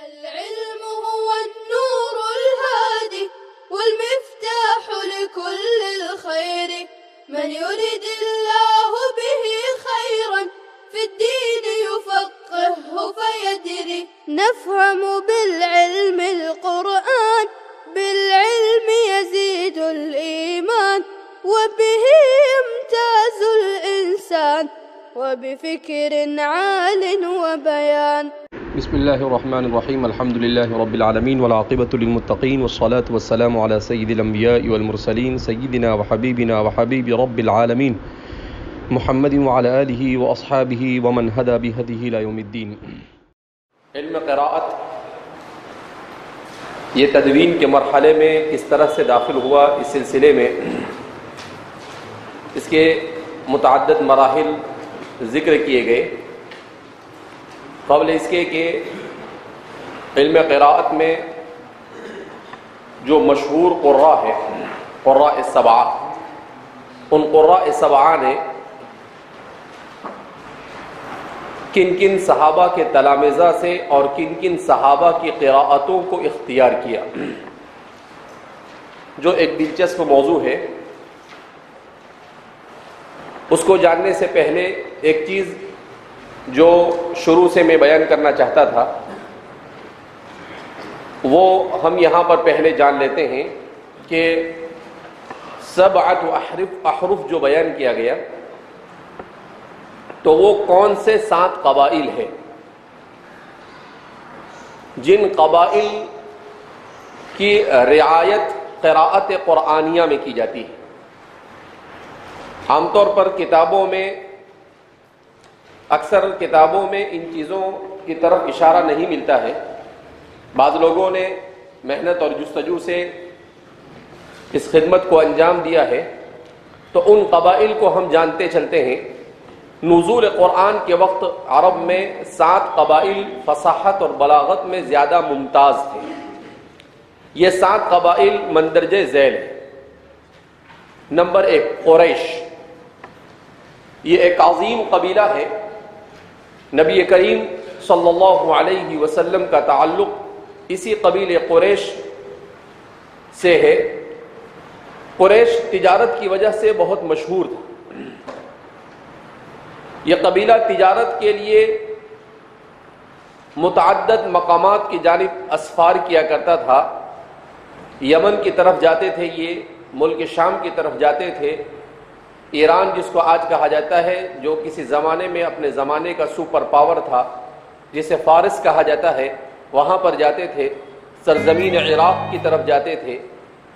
العلم هو النور الهادي والمفتاح لكل الخير، من يرد الله به خيرا في الدين يفقهه فيدري. نفهم بالعلم القرآن، بالعلم يزيد الإيمان، وبه يمتاز الإنسان، وبفكر عال وبيان. بسم الله الرحمن الرحيم. الحمد لله رب العالمين والعاقبة للمتقين والصلاة والسلام على سيد الأنبياء والمرسلين سيدنا وحبيبنا وحبيب رب العالمين محمد وعلى آله وأصحابه ومن هدى بهديه إلى يوم الدين. علم قراءت یہ تدوین کے مرحلے میں کس طرح سے داخل ہوا، اس سلسلے میں اس کے متعدد مراحل ذکر کیے گئے. قبل اس کے کہ علم قراءت میں جو مشہور قراء ہے، قراء السبعہ، ان قراء السبعہ نے کن کن صحابہ کے تلامذہ سے اور کن کن صحابہ کی قراءتوں کو اختیار کیا، جو ایک دلچسپ موضوع ہے. اس کو جاننے سے پہلے ایک چیز جو شروع سے میں بیان کرنا چاہتا تھا وہ ہم یہاں پر پہلے جان لیتے ہیں کہ سبعۃ احرف جو بیان کیا گیا تو وہ کون سے 7 قبائل ہیں جن قبائل کی رعایت قراءت قرآنیہ میں کی جاتی ہے. عام طور پر کتابوں میں، اکثر کتابوں میں ان چیزوں کی طرف اشارہ نہیں ملتا ہے. بعض لوگوں نے محنت اور جستجو سے اس خدمت کو انجام دیا ہے، تو ان قبائل کو ہم جانتے چلتے ہیں. نزول قرآن کے وقت عرب میں 7 قبائل فصاحت اور بلاغت میں زیادہ ممتاز تھے. یہ 7 قبائل مندرجہ ذیل ہیں. نمبر 1 قریش. یہ ایک عظیم قبیلہ ہے. نبی کریم صلی اللہ علیہ وسلم کا تعلق اسی قبیلے قریش سے ہے. قریش تجارت کی وجہ سے بہت مشہور تھا. یہ قبیلہ تجارت کے لیے متعدد مقامات کی جانب اسفار کیا کرتا تھا. یمن کی طرف جاتے تھے، یہ ملک شام کی طرف جاتے تھے. ایران جس کو آج کہا جاتا ہے، جو کسی زمانے میں اپنے زمانے کا سپر پاور تھا، جسے فارس کہا جاتا ہے، وہاں پر جاتے تھے. سرزمین عراق کی طرف جاتے تھے.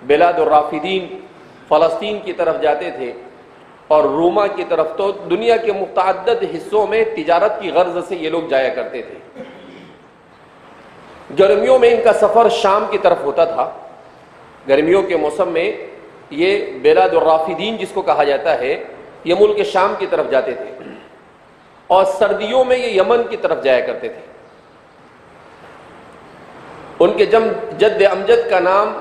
بلاد الرافدین فلسطین کی طرف جاتے تھے، اور روما کی طرف. تو دنیا کے متعدد حصوں میں تجارت کی غرض سے یہ لوگ جایا کرتے تھے. گرمیوں میں ان کا سفر شام کی طرف ہوتا تھا. گرمیوں کے موسم میں یہ بلاد الرافدین جس کو کہا جاتا ہے، یہ ملک شام کی طرف جاتے تھے، اور سردیوں میں یہ یمن کی طرف جایا کرتے تھے. ان کے جد امجد کا نام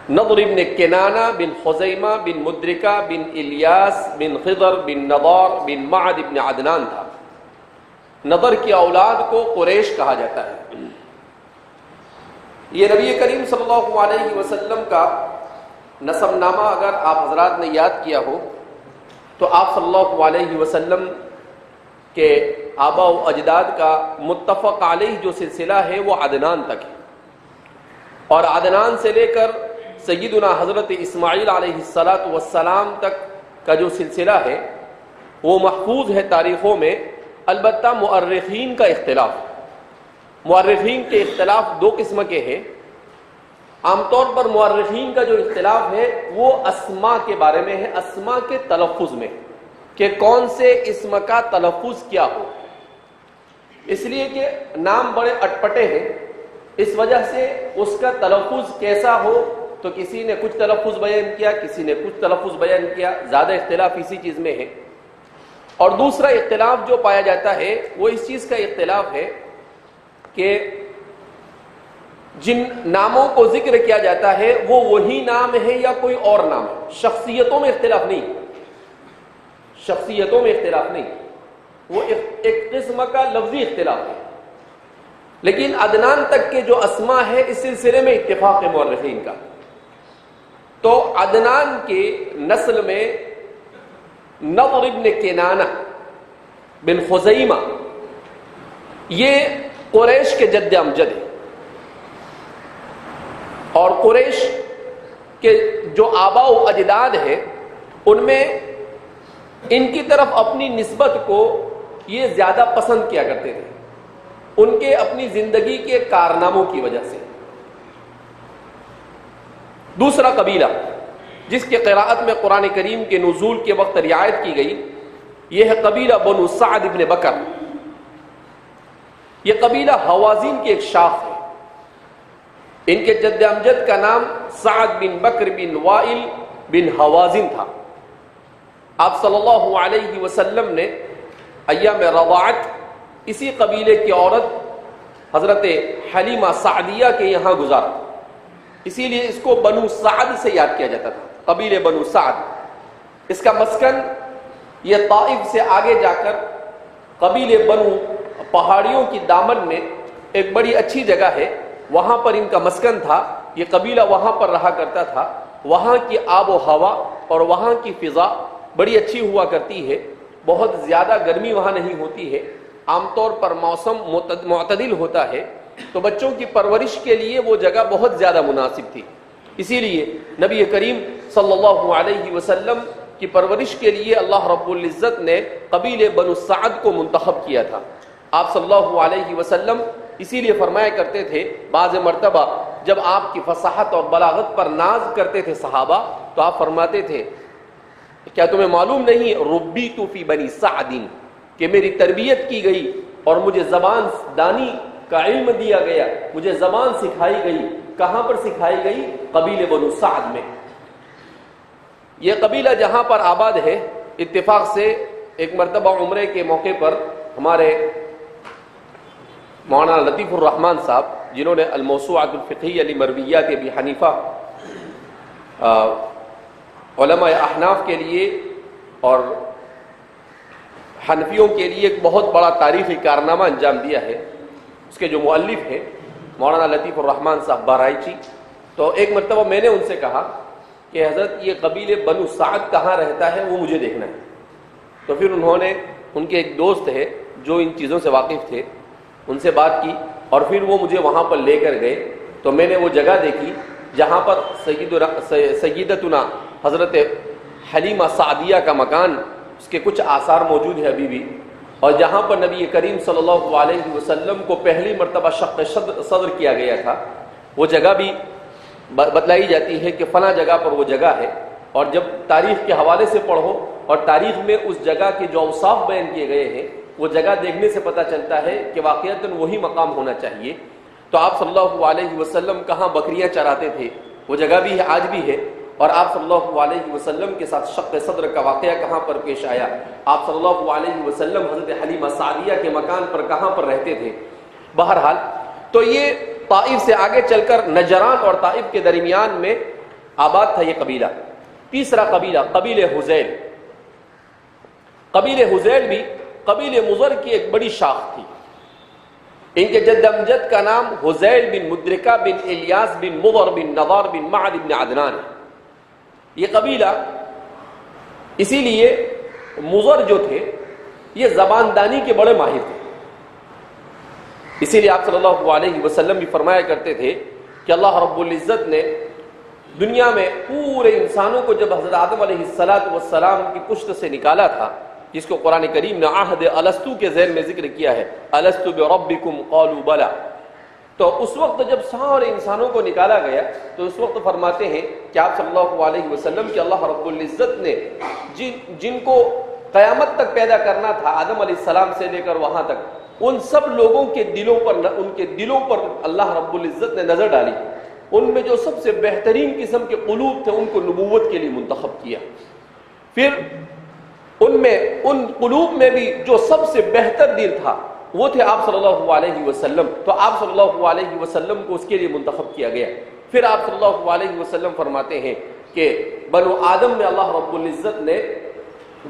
نضر بن کنانہ بن خزیمہ بن مدرکہ بن الیاس بن خضر بن نضار بن معد بن عدنان تھا. نضر کی اولاد کو قریش کہا جاتا ہے. یہ نبی کریم صلی اللہ علیہ وسلم کا نسب نامہ اگر آپ حضرات نے یاد کیا ہو تو آپ صلی اللہ علیہ وسلم کے آبا و اجداد کا متفق علیہ جو سلسلہ ہے وہ عدنان تک ہے. اور عدنان سے لے کر سیدنا حضرت اسماعیل علیہ السلام تک کا جو سلسلہ ہے وہ محفوظ ہے تاریخوں میں. البتہ مؤرخین کا اختلاف، مؤرخین کے اختلاف 2 قسم کے ہیں. عام طور پر مؤرخین کا جو اختلاف ہے وہ اسماء کے بارے میں ہے، اسماء کے تلفظ میں، کہ کون سے اسم کا تلفظ کیا ہو. اس لیے کہ نام بڑے اٹپٹے ہیں، اس وجہ سے اس کا تلفظ کیسا ہو، تو کسی نے کچھ تلفظ بیان کیا، کسی نے کچھ تلفظ بیان کیا. زیادہ اختلاف اسی چیز میں ہے. اور دوسرا اختلاف جو پایا جاتا ہے وہ اس چیز کا اختلاف ہے کہ جن ناموں کو ذکر کیا جاتا ہے وہ وہی نام ہے یا کوئی اور نام ہے. شخصیتوں میں اختلاف نہیں، شخصیتوں میں اختلاف نہیں، وہ ایک قسم کا لفظی اختلاف ہے. لیکن عدنان تک کے جو اسما ہے اس سلسلے میں اتفاق مورخین کا. تو عدنان کے نسل میں نضر ابن کنانہ بن خزیمہ یہ قریش کے جد امجد ہیں، اور قریش کے جو آباء و اجداد ہیں ان میں ان کی طرف اپنی نسبت کو یہ زیادہ پسند کیا کرتے تھے، ان کے اپنی زندگی کے کارناموں کی وجہ سے. دوسرا قبیلہ جس کے قراءت میں قرآن کریم کے نزول کے وقت رعایت کی گئی یہ ہے قبیلہ بنو سعد ابن بکر. یہ قبیلہ حوازین کی ایک شاخ ہے. ان کے جد امجد کا نام سعد بن بکر بن وائل بن حوازن تھا. آپ صلی اللہ علیہ وسلم نے ایام رضاعت اسی قبیلے کی عورت حضرت حلیمہ سعدیہ کے یہاں گزارا، اسی لیے اس کو بنو سعد سے یاد کیا جاتا تھا، قبیلے بنو سعد. اس کا مسکن یہ طائف سے آگے جا کر قبیلے بنو پہاڑیوں کی دامن میں ایک بڑی اچھی جگہ ہے، وہاں پر ان کا مسکن تھا. یہ قبیلہ وہاں پر رہا کرتا تھا. وہاں کی آب و ہوا اور وہاں کی فضا بڑی اچھی ہوا کرتی ہے، بہت زیادہ گرمی وہاں نہیں ہوتی ہے، عام طور پر موسم معتدل ہوتا ہے، تو بچوں کی پرورش کے لیے وہ جگہ بہت زیادہ مناسب تھی. اسی لیے نبی کریم صلی اللہ علیہ وسلم کی پرورش کے لیے اللہ رب العزت نے قبیلے بنو سعد کو منتخب کیا تھا. آپ صلی اللہ علیہ وسلم اسی لیے فرمایا کرتے تھے، بعض مرتبہ جب آپ کی فصاحت اور بلاغت پر ناز کرتے تھے صحابہ تو آپ فرماتے تھے کیا تمہیں معلوم نہیں ربیت فی بنی سعد، کہ میری تربیت کی گئی اور مجھے زبان دانی کا علم دیا گیا، مجھے زبان سکھائی گئی. کہاں پر سکھائی گئی؟ قبیلے بنو سعد میں. یہ قبیلہ جہاں پر آباد ہے، اتفاق سے ایک مرتبہ عمرے کے موقع پر ہمارے مولانا لطیف الرحمن صاحب جنہوں نے الموسوعۃ الفقہیہ لمرویات ابی حنیفہ علماء احناف کے لیے اور حنفیوں کے لیے ایک بہت بڑا تاریخی کارنامہ انجام دیا ہے، اس کے جو مؤلف ہیں مولانا لطیف الرحمن صاحب بارائچی. تو ایک مرتبہ میں نے ان سے کہا کہ حضرت یہ قبیلے بنو سعد کہاں رہتا ہے وہ مجھے دیکھنا ہے. تو پھر انہوں نے، ان کے ایک دوست ہے جو ان چیزوں سے واقف تھے، ان سے بات کی اور پھر وہ مجھے وہاں پر لے کر گئے. تو میں نے وہ جگہ دیکھی جہاں پر سیدتنا حضرت حلیمہ سعدیہ کا مکان، اس کے کچھ آثار موجود ہیں ابھی بھی، اور جہاں پر نبی کریم صلی اللہ علیہ وسلم کو پہلی مرتبہ شق صدر کیا گیا تھا، وہ جگہ بھی بتلائی جاتی ہے کہ فلاں جگہ پر وہ جگہ ہے. اور جب تاریخ کے حوالے سے پڑھو اور تاریخ میں اس جگہ کے جو اوصاف بیان کیے گئے ہیں وہ جگہ دیکھنے سے پتہ چلتا ہے کہ واقعتاً وہی مقام ہونا چاہیے. تو آپ صلی اللہ علیہ وسلم کہاں بکریاں چراتے تھے وہ جگہ بھی ہے، آج بھی ہے. اور آپ صلی اللہ علیہ وسلم کے ساتھ شق صدر کا واقعہ کہاں پر پیش آیا، آپ صلی اللہ علیہ وسلم حضرت حلیمہ سعدیہ کے مکان پر کہاں پر رہتے تھے. بہرحال تو یہ طائف سے آگے چل کر نجران اور طائف کے درمیان میں آباد تھا یہ قبیلہ. تیسرا قبیلہ قبیلہ حذیل. قبیلہ حذیل بھی قبیلہ مضر کی ایک بڑی شاخ تھی. ان کے جد امجد کا نام حذیل بن مدرکہ بن الیاس بن مضر بن نضار بن معد بن عدنان ہے. یہ قبیلہ اسی لیے مضر جو تھے یہ زبان دانی کے بڑے ماہر تھے. اسی لیے آپ صلی اللہ علیہ وسلم بھی فرمایا کرتے تھے کہ اللہ رب العزت نے دنیا میں پورے انسانوں کو جب حضرت آدم علیہ السلام کی پشت سے نکالا تھا، جس کو قرآن کریم نے عہد الستو کے ذیل میں ذکر کیا ہے، الستو بربکم قالوا بلا. تو اس وقت جب سارے انسانوں کو نکالا گیا تو اس وقت فرماتے ہیں کہ آپ صلی اللہ علیہ وسلم کہ اللہ رب العزت نے جن کو قیامت تک پیدا کرنا تھا آدم علیہ السلام سے لے کر وہاں تک، ان سب لوگوں کے دلوں پر اللہ رب العزت نے نظر ڈالی. ان میں جو سب سے بہترین قسم کے قلوب تھے ان کو نبوت کے لیے منتخب کیا. پھر ان قلوب میں بھی جو سب سے بہتر دل تھا وہ تھے آپ صلی اللہ علیہ وسلم. تو آپ صلی اللہ علیہ وسلم کو اس کے لیے منتخب کیا گیا. پھر آپ صلی اللہ علیہ وسلم فرماتے ہیں کہ بنو آدم میں اللہ رب العزت نے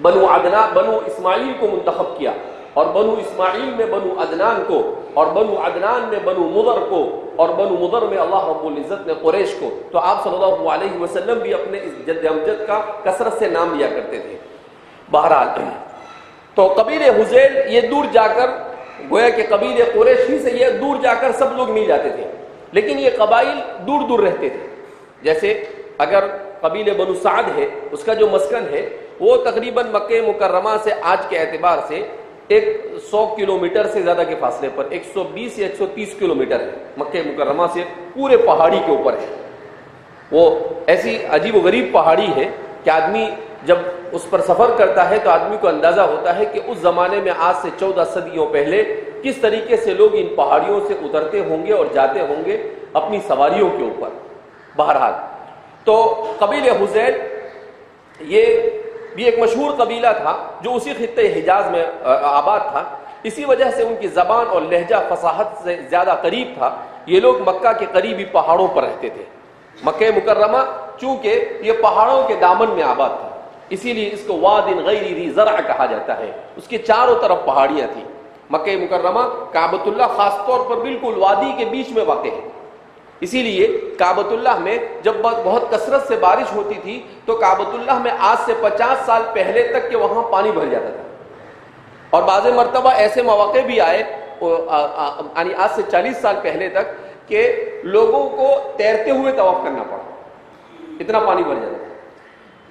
بنو اسماعیل کو منتخب کیا، اور بنو اسماعیل میں بنو عدنان کو، اور بنو عدنان میں بنو مضر کو، اور بنو مضر میں اللہ رب العزت نے قریش کو. تو آپ صلی اللہ علیہ وسلم بھی اپنے اس جد امجد کا کثرت سے نام لیا کرتے تھے. بہرحال تو قبیل حذیل یہ دور جا کر، گویا کہ قبیل قریش ہی سے یہ دور جا کر سب لوگ مل جاتے تھے، لیکن یہ قبائل دور دور رہتے تھے. جیسے اگر قبیل بنو سعد ہے، اس کا جو مسکن ہے وہ تقریباً مکہ مکرمہ سے آج کے اعتبار سے 100 کلومیٹر سے زیادہ کے فاصلے پر 120 یا 130 کلومیٹر ہے. مکہ مکرمہ سے پورے پہاڑی کے اوپر ہے. وہ ایسی عجیب و غریب پہاڑی ہے کہ آدمی جب اس پر سفر کرتا ہے تو آدمی کو اندازہ ہوتا ہے کہ اس زمانے میں آج سے 14 صدیوں پہلے کس طریقے سے لوگ ان پہاڑیوں سے اترتے ہوں گے اور جاتے ہوں گے اپنی سواریوں کے اوپر. بہرحال تو قبیل حذیل یہ بھی ایک مشہور قبیلہ تھا جو اسی خطے حجاز میں آباد تھا. اسی وجہ سے ان کی زبان اور لہجہ فصاحت سے زیادہ قریب تھا. یہ لوگ مکہ کے قریبی پہاڑوں پر رہتے تھے. مکہ مکرمہ چونکہ یہ پہاڑوں کے دامن میں آباد تھا، اسی لیے اس کو واد غیر ذی زرع کہا جاتا ہے. اس کے چاروں طرف پہاڑیاں تھیں. مکہ مکرمہ کعبۃ اللہ خاص طور پر بالکل وادی کے بیچ میں واقع ہے. اسی لیے کعبۃ اللہ میں جب بہت کثرت سے بارش ہوتی تھی تو کعبۃ اللہ میں آج سے 50 سال پہلے تک کہ وہاں پانی بھر جاتا تھا. اور بعض مرتبہ ایسے مواقع بھی آئے یعنی آج سے 40 سال پہلے تک کہ لوگوں کو تیرتے ہوئے طواف کرنا پڑا، اتنا پانی بھر جاتا تھا.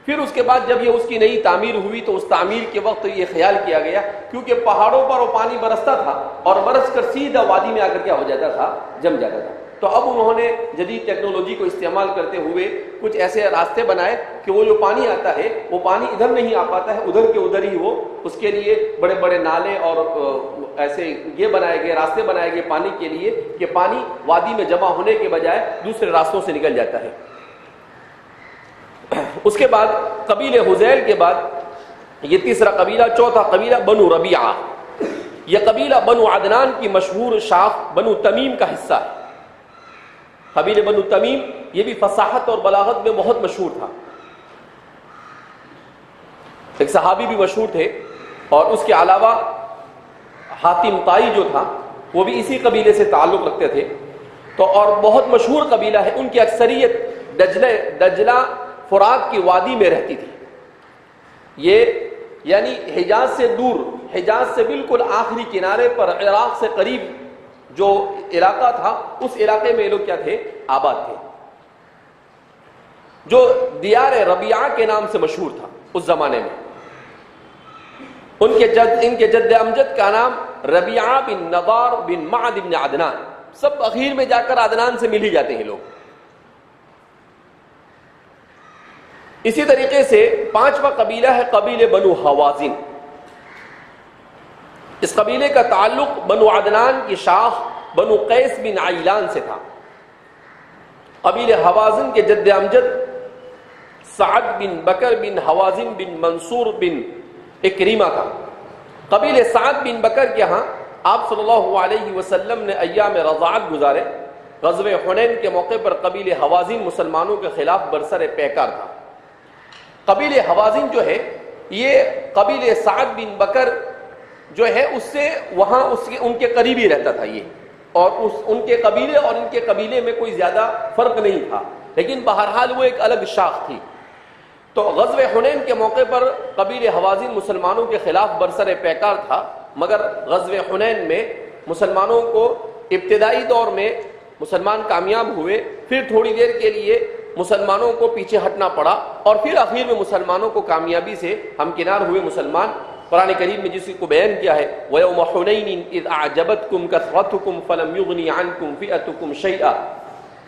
پھر اس کے بعد جب یہ اس کی نئی تعمیر ہوئی تو اس تعمیر کے وقت یہ خیال کیا گیا کیونکہ پہاڑوں پر وہ پانی برستا تھا اور برس کر سیدھا وادی میں آ کر کیا ہو جاتا تھا، جم جاتا تھا. تو اب انہوں نے جدید ٹیکنالوجی کو استعمال کرتے ہوئے کچھ ایسے راستے بنائے کہ وہ جو پانی آتا ہے وہ پانی ادھر نہیں آ پاتا ہے، ادھر کے ادھر ہی وہ، اس کے لیے بڑے بڑے نالے اور ایسے یہ بنائے گئے، راستے بنائے گئے پانی کے لیے کہ پانی وادی میں جمع ہونے کے بجائے دوسرے راستوں سے نکل جاتا ہے. اس کے بعد قبیل حذیل کے بعد یہ تیسرا قبیلہ، چوتھا قبیلہ بنو ربیعہ. یہ قبیلہ بنو عدنان کی مشہور شاخ بنو تمیم کا حصہ ہے. قبیل بنو تمیم یہ بھی فصاحت اور بلاغت میں بہت مشہور تھا. ایک صحابی بھی مشہور تھے اور اس کے علاوہ حاتم طائی جو تھا وہ بھی اسی قبیلے سے تعلق رکھتے تھے. تو اور بہت مشہور قبیلہ ہے. ان کی اکثریت دجلہ فرات کی وادی میں رہتی تھی. یہ یعنی حجاز سے دور، حجاز سے بالکل آخری کنارے پر عراق سے قریب جو علاقہ تھا اس علاقے میں یہ لوگ کیا تھے، آباد تھے، جو دیار ربیعہ کے نام سے مشہور تھا اس زمانے میں. ان کے جد امجد کا نام ربیعہ بن نضار بن معد بن عدنان. سب اخیر میں جا کر عدنان سے مل ہی جاتے ہیں لوگ. اسی طریقے سے پانچواں قبیلہ ہے قبیلہ بنو حوازن. اس قبیلے کا تعلق بنو عدنان کی شاخ بنو قیس بن عیلان سے تھا. قبیلہ حوازن کے جد امجد سعد بن بکر بن حوازن بن منصور بن اکریمہ تھا. قبیلہ سعد بن بکر کے ہاں آپ صلی اللہ علیہ وسلم نے ایام رضاعت گزارے. غزوہ حنین کے موقع پر قبیلہ حوازن مسلمانوں کے خلاف برسر پیکار تھا. قبیلہ حوازن جو ہے یہ قبیلہ سعد بن بکر جو ہے اس سے وہاں ان کے قریب ہی رہتا تھا یہ، اور ان کے قبیلے اور ان کے قبیلے میں کوئی زیادہ فرق نہیں تھا، لیکن بہرحال وہ ایک الگ شاخ تھی. تو غزوہ حنین کے موقع پر قبیلہ حوازن مسلمانوں کے خلاف برسر پیکار تھا، مگر غزوہ حنین میں مسلمانوں کو ابتدائی دور میں مسلمان کامیاب ہوئے، پھر تھوڑی دیر کے لیے مسلمانوں کو پیچھے ہٹنا پڑا اور پھر آخر میں مسلمانوں کو کامیابی سے ہمکنار ہوئے مسلمان. قرآن کریم میں جس کو بیان کیا ہے وَيَوْمَ حُنَيْنٍ إِذْ أَعْجَبَتْكُمْ كَثْرَتُكُمْ فَلَمْ يُغْنِ عَنْكُمْ فِئَتُكُمْ شَيْئًا.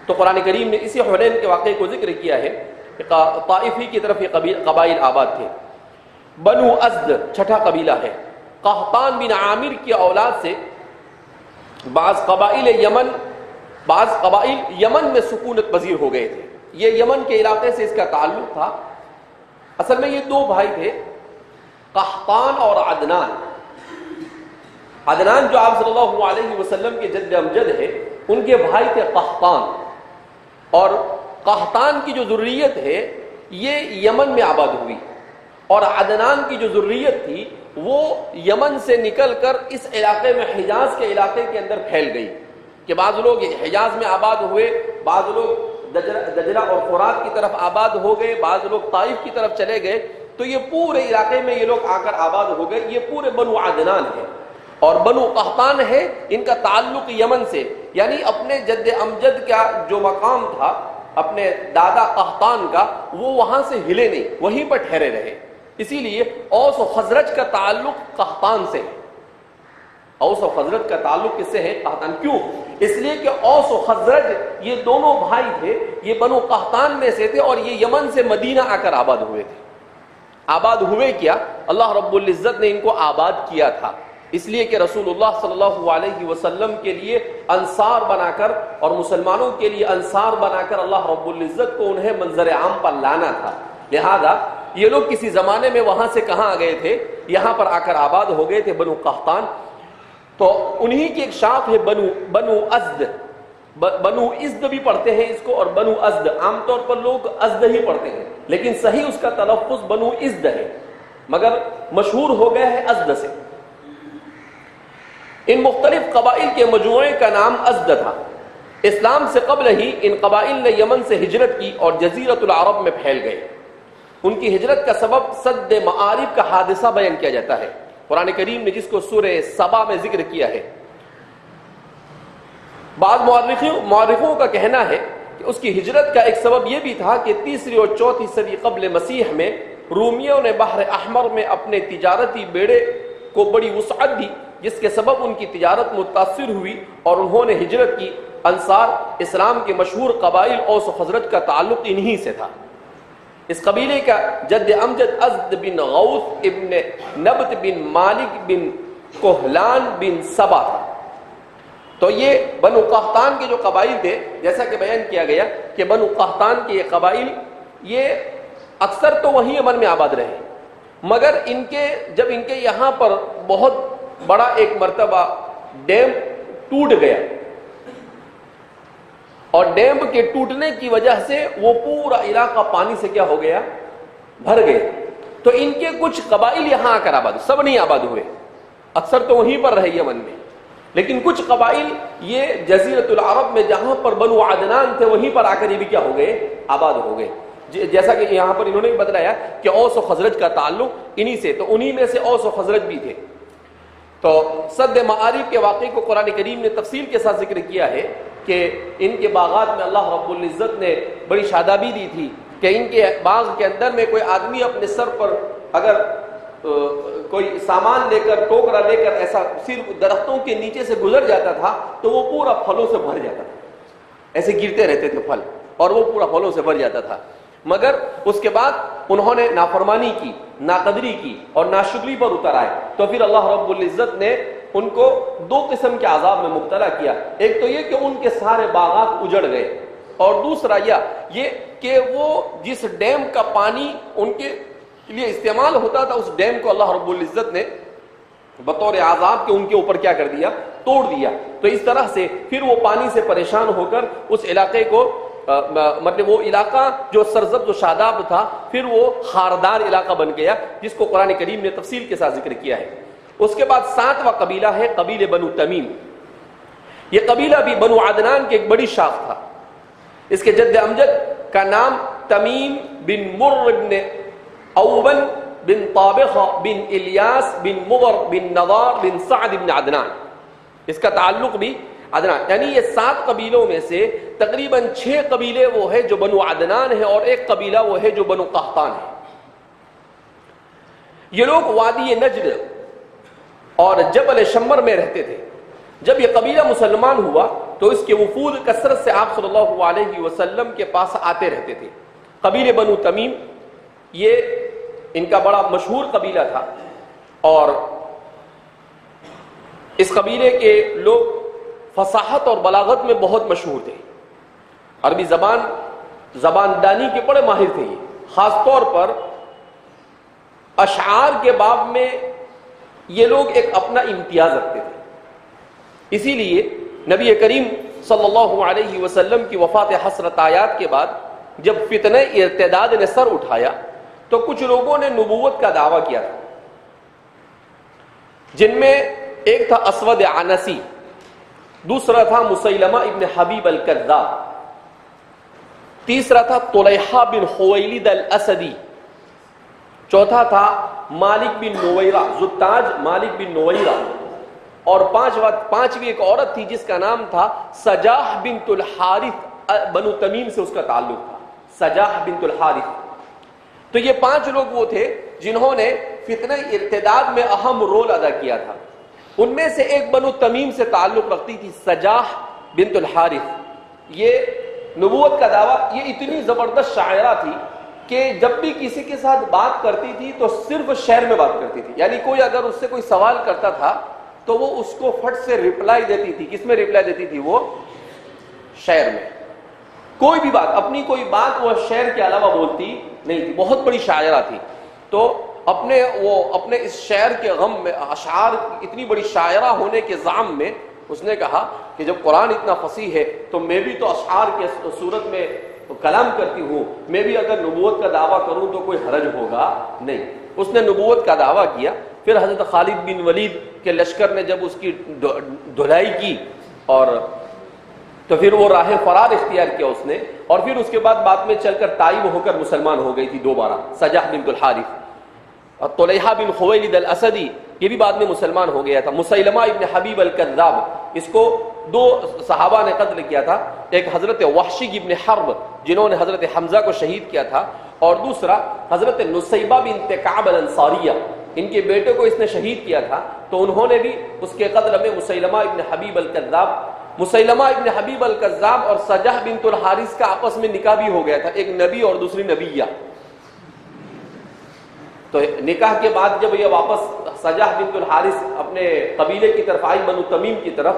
تو قرآن کریم نے اسی حنین کے واقعے کو ذکر کیا ہے. طائفی کی طرف یہ قبائل آباد تھے. بنو ازد چھٹا قبیلہ ہے. قحطان بن عامر کی اولاد سے بعض قبائل یمن میں سکونت پذیر ہو گئے تھے. یہ یمن کے علاقے سے اس کا تعلق تھا. اصل میں یہ دو بھائی تھے، قحطان اور عدنان. عدنان جو آپ صلی اللہ علیہ وسلم کے جد امجد ہے ان کے بھائی تھے قحطان، اور قحطان کی جو ذریت ہے یہ یمن میں آباد ہوئی. اور عدنان کی جو ذریت تھی وہ یمن سے نکل کر اس علاقے میں حجاز کے علاقے کے اندر پھیل گئی کہ بعض لوگ حجاز میں آباد ہوئے، بعض لوگ دجلہ اور فرات کی طرف آباد ہو گئے، بعض لوگ طائف کی طرف چلے گئے، تو یہ پورے علاقے میں یہ لوگ آ کر آباد ہو گئے. یہ پورے بنو عدنان ہے اور بنو قحطان ہے، ان کا تعلق یمن سے، یعنی اپنے جد امجد کا جو مقام تھا اپنے دادا قحطان کا، وہ وہاں سے ہلے نہیں، وہیں پر ٹھہرے رہے. اسی لیے اوس و خزرج کا تعلق قحطان سے ہے. اوس و خزرج کا تعلق کس سے ہے؟ قحطان. کیوں؟ اس لیے کہ اوس و خزرج یہ دونوں بھائی تھے، یہ بنو قحطان میں سے تھے اور یہ یمن سے مدینہ آ کر آباد ہوئے تھے. آباد ہوئے کیا؟ اللہ رب العزت نے ان کو آباد کیا تھا، اس لیے کہ رسول اللہ صلی اللہ علیہ وسلم کے لیے انصار بنا کر اور مسلمانوں کے لیے انصار بنا کر اللہ رب العزت کو انہیں منظر عام پر لانا تھا. لہذا یہ لوگ کسی زمانے میں وہاں سے کہاں گئے تھے؟ یہاں پر آ کر آباد ہو گئے تھے، بنو قحطان. تو انہی کی ایک شاخ ہے بنو ازد. بنو ازد بھی پڑھتے ہیں اس کو اور بنو ازد، عام طور پر لوگ ازد ہی پڑھتے ہیں لیکن صحیح اس کا تلفظ بنو ازد ہے، مگر مشہور ہو گیا ہے ازد سے. ان مختلف قبائل کے مجموعے کا نام ازد تھا. اسلام سے قبل ہی ان قبائل نے یمن سے ہجرت کی اور جزیرۃ العرب میں پھیل گئے. ان کی ہجرت کا سبب سد معارب کا حادثہ بیان کیا جاتا ہے. قرآن کریم نے جس کو سورہ سبا میں ذکر کیا ہے، بعض مورخوں کا کہنا ہے کہ اس کی ہجرت کا ایک سبب یہ بھی تھا کہ 3 اور 4 صدی قبل مسیح میں رومیوں نے بحر احمر میں اپنے تجارتی بیڑے کو بڑی وسعت دی، جس کے سبب ان کی تجارت متاثر ہوئی اور انہوں نے ہجرت کی. انصار اسلام کے مشہور قبائل اوس و خزرج کا تعلق انہی سے تھا. اس قبیلے کا جد امجد ازد بن غوث ابن نبت بن مالک بن کوہلان بن سبا تھا. تو یہ بنو قحطان کے جو قبائل تھے، جیسا کہ بیان کیا گیا کہ بنو قحطان کے یہ قبائل یہ اکثر تو وہیں یمن میں آباد رہے، مگر جب ان کے یہاں پر بہت بڑا ایک مرتبہ ڈیم ٹوٹ گیا اور ڈیم کے ٹوٹنے کی وجہ سے وہ پورا علاقہ پانی سے کیا ہو گیا؟ بھر گیا. تو ان کے کچھ قبائل یہاں آ کر آباد، سب نہیں آباد ہوئے، اکثر تو وہیں پر رہے یمن میں، لیکن کچھ قبائل یہ جزیرۃ العرب میں جہاں پر بنو عدنان تھے وہیں پر آ کر یہ بھی کیا ہو گئے؟ آباد ہو گئے. جیسا کہ یہاں پر انہوں نے بتلایا کہ اوس و خزرج کا تعلق انہی سے، تو انہی میں سے اوس و خزرج بھی تھے. تو سد معارب کے واقعے کو قرآن کریم نے تفصیل کے ساتھ ذکر کیا ہے کہ ان کے باغات میں اللہ رب العزت نے بڑی شادابی دی تھی کہ ان کے باغ کے اندر میں کوئی آدمی اپنے سر پر اگر کوئی سامان لے کر، ٹوکرا لے کر ایسا صرف درختوں کے نیچے سے گزر جاتا تھا تو وہ پورا پھلوں سے بھر جاتا تھا. ایسے گرتے رہتے تھے پھل اور وہ پورا پھلوں سے بھر جاتا تھا. مگر اس کے بعد انہوں نے نافرمانی کی، ناقدری کی اور ناشکری پر اتر آئے تو پھر اللہ رب العزت نے ان کو 2 قسم کے عذاب میں مبتلا کیا. ایک تو یہ کہ ان کے سارے باغات اجڑ گئے، اور دوسرا یہ کہ وہ جس ڈیم کا پانی ان کے لیے استعمال ہوتا تھا اس ڈیم کو اللہ رب العزت نے بطور عذاب کے ان کے اوپر کیا کر دیا؟ توڑ دیا. تو اس طرح سے پھر وہ پانی سے پریشان ہو کر اس علاقے کو مطلب وہ علاقہ جو سرزب و شاداب تھا پھر وہ خاردار علاقہ بن گیا، جس کو قرآن کریم نے تفصیل کے ساتھ ذکر کیا ہے. اس کے بعد 7واں قبیلہ ہے قبیلہ بنو تمیم. یہ قبیلہ بھی بنو عدنان کی ایک بڑی شاخ تھا. اس کے جد امجد کا نام تمیم بن مر بن اوبن بن طابخ بن الیاس بن مغر بن نضار بن سعد بن عدنان. اس کا تعلق بھی عدنان، یعنی یہ 7 قبیلوں میں سے تقریباً 6 قبیلے وہ ہے جو بنو عدنان ہے اور ایک قبیلہ وہ ہے جو بنو قحطان ہے. یہ لوگ وادی نجد اور جبل شمر میں رہتے تھے. جب یہ قبیلہ مسلمان ہوا تو اس کے وفود کثرت سے آپ صلی اللہ علیہ وسلم کے پاس آتے رہتے تھے. قبیلہ بنو تمیم یہ ان کا بڑا مشہور قبیلہ تھا اور اس قبیلے کے لوگ فصاحت اور بلاغت میں بہت مشہور تھے. عربی زبان دانی کے بڑے ماہر تھے. یہ خاص طور پر اشعار کے باب میں یہ لوگ ایک اپنا امتیاز رکھتے تھے. اسی لیے نبی کریم صلی اللہ علیہ وسلم کی وفات حسرت آیات کے بعد جب فتنہ ارتداد نے سر اٹھایا تو کچھ لوگوں نے نبوت کا دعویٰ کیا تھا، جن میں ایک تھا اسود عنسی، دوسرا تھا مسیلمہ ابن حبیب الکذاب، تیسرا تھا طلیحہ بن خویلد الاسدی، چوتھا تھا مالک بن نویرہ، ذوالتاج مالک بن نویرہ، اور پانچویں ایک عورت تھی جس کا نام تھا سجاح بنت الحارث، بنو تمیم سے اس کا تعلق تھا، سجاح بنت الحارث۔ تو یہ 5 لوگ وہ تھے جنہوں نے فتنہ ارتداد میں اہم رول ادا کیا تھا۔ ان میں سے ایک بنو تمیم سے تعلق رکھتی تھی، سجاح بنت الحارث۔ یہ نبوت کا دعویٰ، یہ اتنی زبردست شاعرہ تھی کہ جب بھی کسی کے ساتھ بات کرتی تھی تو صرف شعر میں بات کرتی تھی، یعنی کوئی اگر اس سے کوئی سوال کرتا تھا تو وہ اس کو فٹ سے ریپلائی دیتی تھی۔ کس میں ریپلائی دیتی تھی؟ وہ شعر میں۔ کوئی بھی بات، اپنی کوئی بات وہ شعر کے علاوہ بولتی نہیں تھی، بہت بڑی شاعرہ تھی۔ تو اپنے اس شعر کے غم میں، اشعار اتنی بڑی شاعرہ ہونے کے زعم میں اس نے کہا کہ جب قرآن اتنا فصیح ہے تو میں بھی تو اشعار کے صورت میں کلام کرتی ہوں، میں بھی اگر نبوت کا دعویٰ کروں تو کوئی حرج ہوگا نہیں۔ اس نے نبوت کا دعویٰ کیا۔ پھر حضرت خالد بن ولید کے لشکر نے جب اس کی دھلائی کی اور تو پھر وہ راہ فرار اختیار کیا اس نے، اور پھر اس کے بعد میں چل کر طائب ہو کر مسلمان ہو گئی تھی دوبارہ، سجاح بنت الحارث۔ اور طلیحہ بن خویلد الاسدی یہ بھی بعد میں مسلمان ہو گیا تھا۔ مسیلمہ ابن حبیب الکذاب، اس کو 2 صحابہ نے قتل کیا تھا، ایک حضرت وحشی ابن حرب جنہوں نے حضرت حمزہ کو شہید کیا تھا، اور دوسرا حضرت نصیبہ بنت کعب الانصاریہ، ان کے بیٹے کو اس نے شہید کیا تھا۔ تو انہوں نے بھی اس کے قتل میں مسیلمہ ابن حبیب الکذاب، مسیلمہ ابن حبیب الکذاب اور سجاح بنت الحارث کا آپس میں نکاح بھی ہو گیا تھا، ایک نبی اور دوسری نبیہ۔ تو نکاح کے بعد جب یہ واپس سجاح بنت الحارث اپنے قبیلے کی طرف آئی، بنو تمیم کی طرف،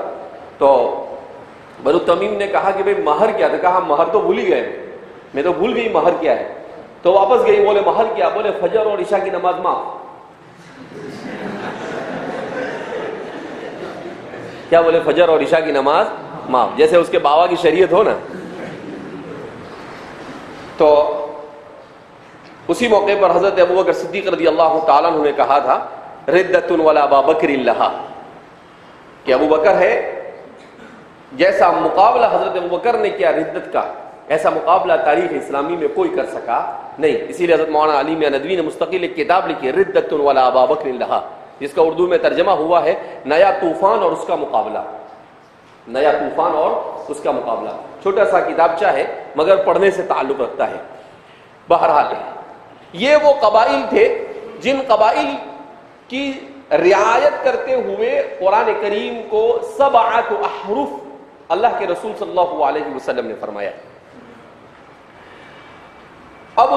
تو بنو تمیم نے کہا کہ بھئی مہر کیا تھا؟ کہا مہر تو بھول ہی گئے، میں تو بھول گئی مہر کیا ہے۔ تو واپس گئی، بولے مہر کیا؟ بولے فجر اور عشاء کی نماز معاف۔ کیا بولے؟ فجر اور عشاء کی نماز معاف، جیسے اس کے باوا کی شریعت ہو نا۔ تو اسی موقع پر حضرت ابوبکر صدیق رضی اللہ تعالیٰ عنہ نے کہا تھا ردۃ ولا ابا بکر لہا، کہ ابو بکر ہے، جیسا مقابلہ حضرت ابوبکر نے کیا ردت کا، ایسا مقابلہ تاریخ اسلامی میں کوئی کر سکا نہیں۔ اسی لیے حضرت مولانا علی میاں ندوی نے مستقل ایک کتاب لکھی ردۃ ولا ابا بکر لہا، جس کا اردو میں ترجمہ ہوا ہے نیا طوفان اور اس کا مقابلہ۔ نیا طوفان اور اس کا مقابلہ، چھوٹا سا کتابچہ ہے مگر پڑھنے سے تعلق رکھتا ہے۔ بہرحال یہ وہ قبائل تھے جن قبائل کی رعایت کرتے ہوئے قرآن کریم کو 7 احرف اللہ کے رسول صلی اللہ علیہ وسلم نے فرمایا۔ اب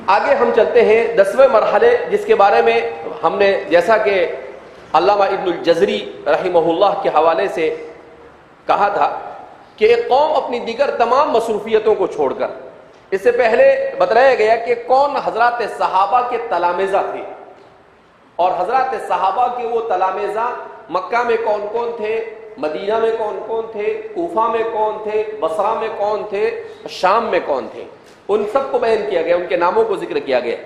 آگے ہم چلتے ہیں 10ویں مرحلے، جس کے بارے میں ہم نے جیسا کہ علامہ ابن الجزری رحمہ اللہ کے حوالے سے کہا تھا کہ ایک قوم اپنی دیگر تمام مصروفیتوں کو چھوڑ کر، اس سے پہلے بتایا گیا کہ کون حضرات صحابہ کے تلامذہ تھے، اور حضرات صحابہ کے وہ تلامذہ مکہ میں کون کون تھے، مدینہ میں کون کون تھے، کوفہ میں کون تھے، بصرہ میں کون تھے، شام میں کون تھے، ان سب کو بیان کیا گیا، ان کے ناموں کو ذکر کیا گیا۔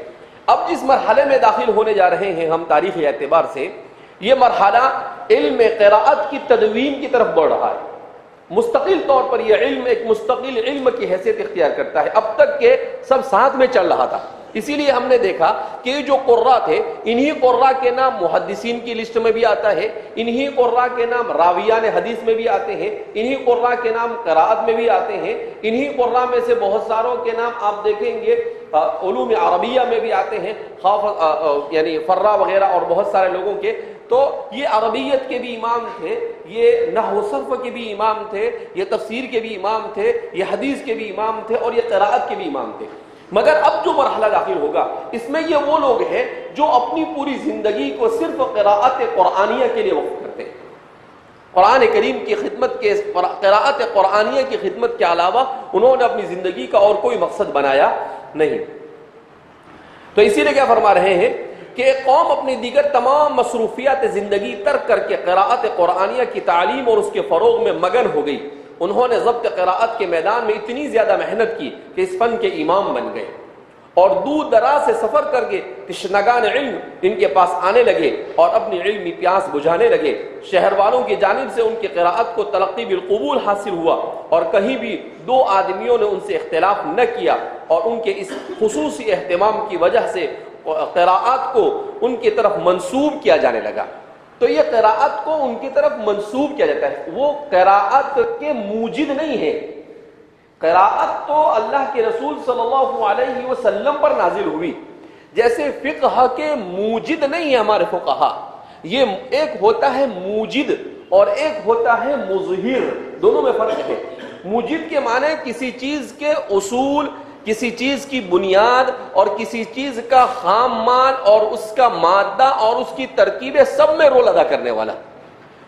اب جس مرحلے میں داخل ہونے جا رہے ہیں ہم تاریخی اعتبار سے، یہ مرحلہ علم قراءت کی تدوین کی طرف بڑھ رہا ہے۔ مستقل طور پر یہ علم ایک مستقل علم کی حیثیت اختیار کرتا ہے، اب تک کے سب ساتھ میں چل رہا تھا۔ اسی لیے ہم نے دیکھا کہ یہ جو قراء تھے، انہی قراء کے نام محدثین کی لسٹ میں بھی آتا ہے، انہی قراء کے نام راویان حدیث میں بھی آتے ہیں، انہی قراء کے نام قراءت میں بھی آتے ہیں، انہی قراء میں سے بہت ساروں کے نام آپ دیکھیں گے علوم عربیہ میں بھی آتے ہیں، یعنی فرا وغیرہ اور بہت سارے لوگوں کے۔ تو یہ عربیت کے بھی امام تھے، یہ نحو و صرف کے بھی امام تھے، یہ تفسیر کے بھی امام تھے، یہ حدیث کے بھی امام تھے، اور یہ قراءت کے بھی امام تھے۔ مگر اب جو مرحلہ داخل ہوگا اس میں یہ وہ لوگ ہیں جو اپنی پوری زندگی کو صرف قراءت قرآنیہ کے لیے وقف کرتے ہیں۔ قرآن کریم کی خدمت کے، قراءت قرآنیہ کی خدمت کے علاوہ انہوں نے اپنی زندگی کا اور کوئی مقصد بنایا نہیں۔ تو اسی لیے کیا فرما رہے ہیں کہ ایک قوم اپنی دیگر تمام مصروفیات زندگی ترک کر کے قراءت قرآنیہ کی تعلیم اور اس کے فروغ میں مگن ہو گئی۔ انہوں نے ضبط قراءت کے میدان میں اتنی زیادہ محنت کی کہ اس فن کے امام بن گئے، اور دور دراز سے سفر کر کے تشنگان علم ان کے پاس آنے لگے اور اپنی علمی پیاس بجھانے لگے. شہر والوں کی جانب سے ان کی قراءت کو تلقی بالقبول حاصل ہوا اور کہیں بھی دو آدمیوں نے ان سے اختلاف نہ کیا, اور ان کے اس خصوصی اہتمام کی وجہ سے قراءت کو ان کی طرف منسوب کیا جانے لگا. تو یہ قراءت کو ان کی طرف منسوب کیا جاتا ہے, وہ قراءت کے موجد نہیں ہے. قراءت تو اللہ کے رسول صلی اللہ علیہ وسلم پر نازل ہوئی, جیسے فقہ کے موجد نہیں ہے ہمارے فقہا. یہ ایک ہوتا ہے موجد اور ایک ہوتا ہے مظہر, دونوں میں فرق ہے. موجد کے معنی کسی چیز کے اصول, کسی چیز کی بنیاد اور کسی چیز کا خام مال اور اس کا مادہ اور اس کی ترکیبیں سب میں رول ادا کرنے والا.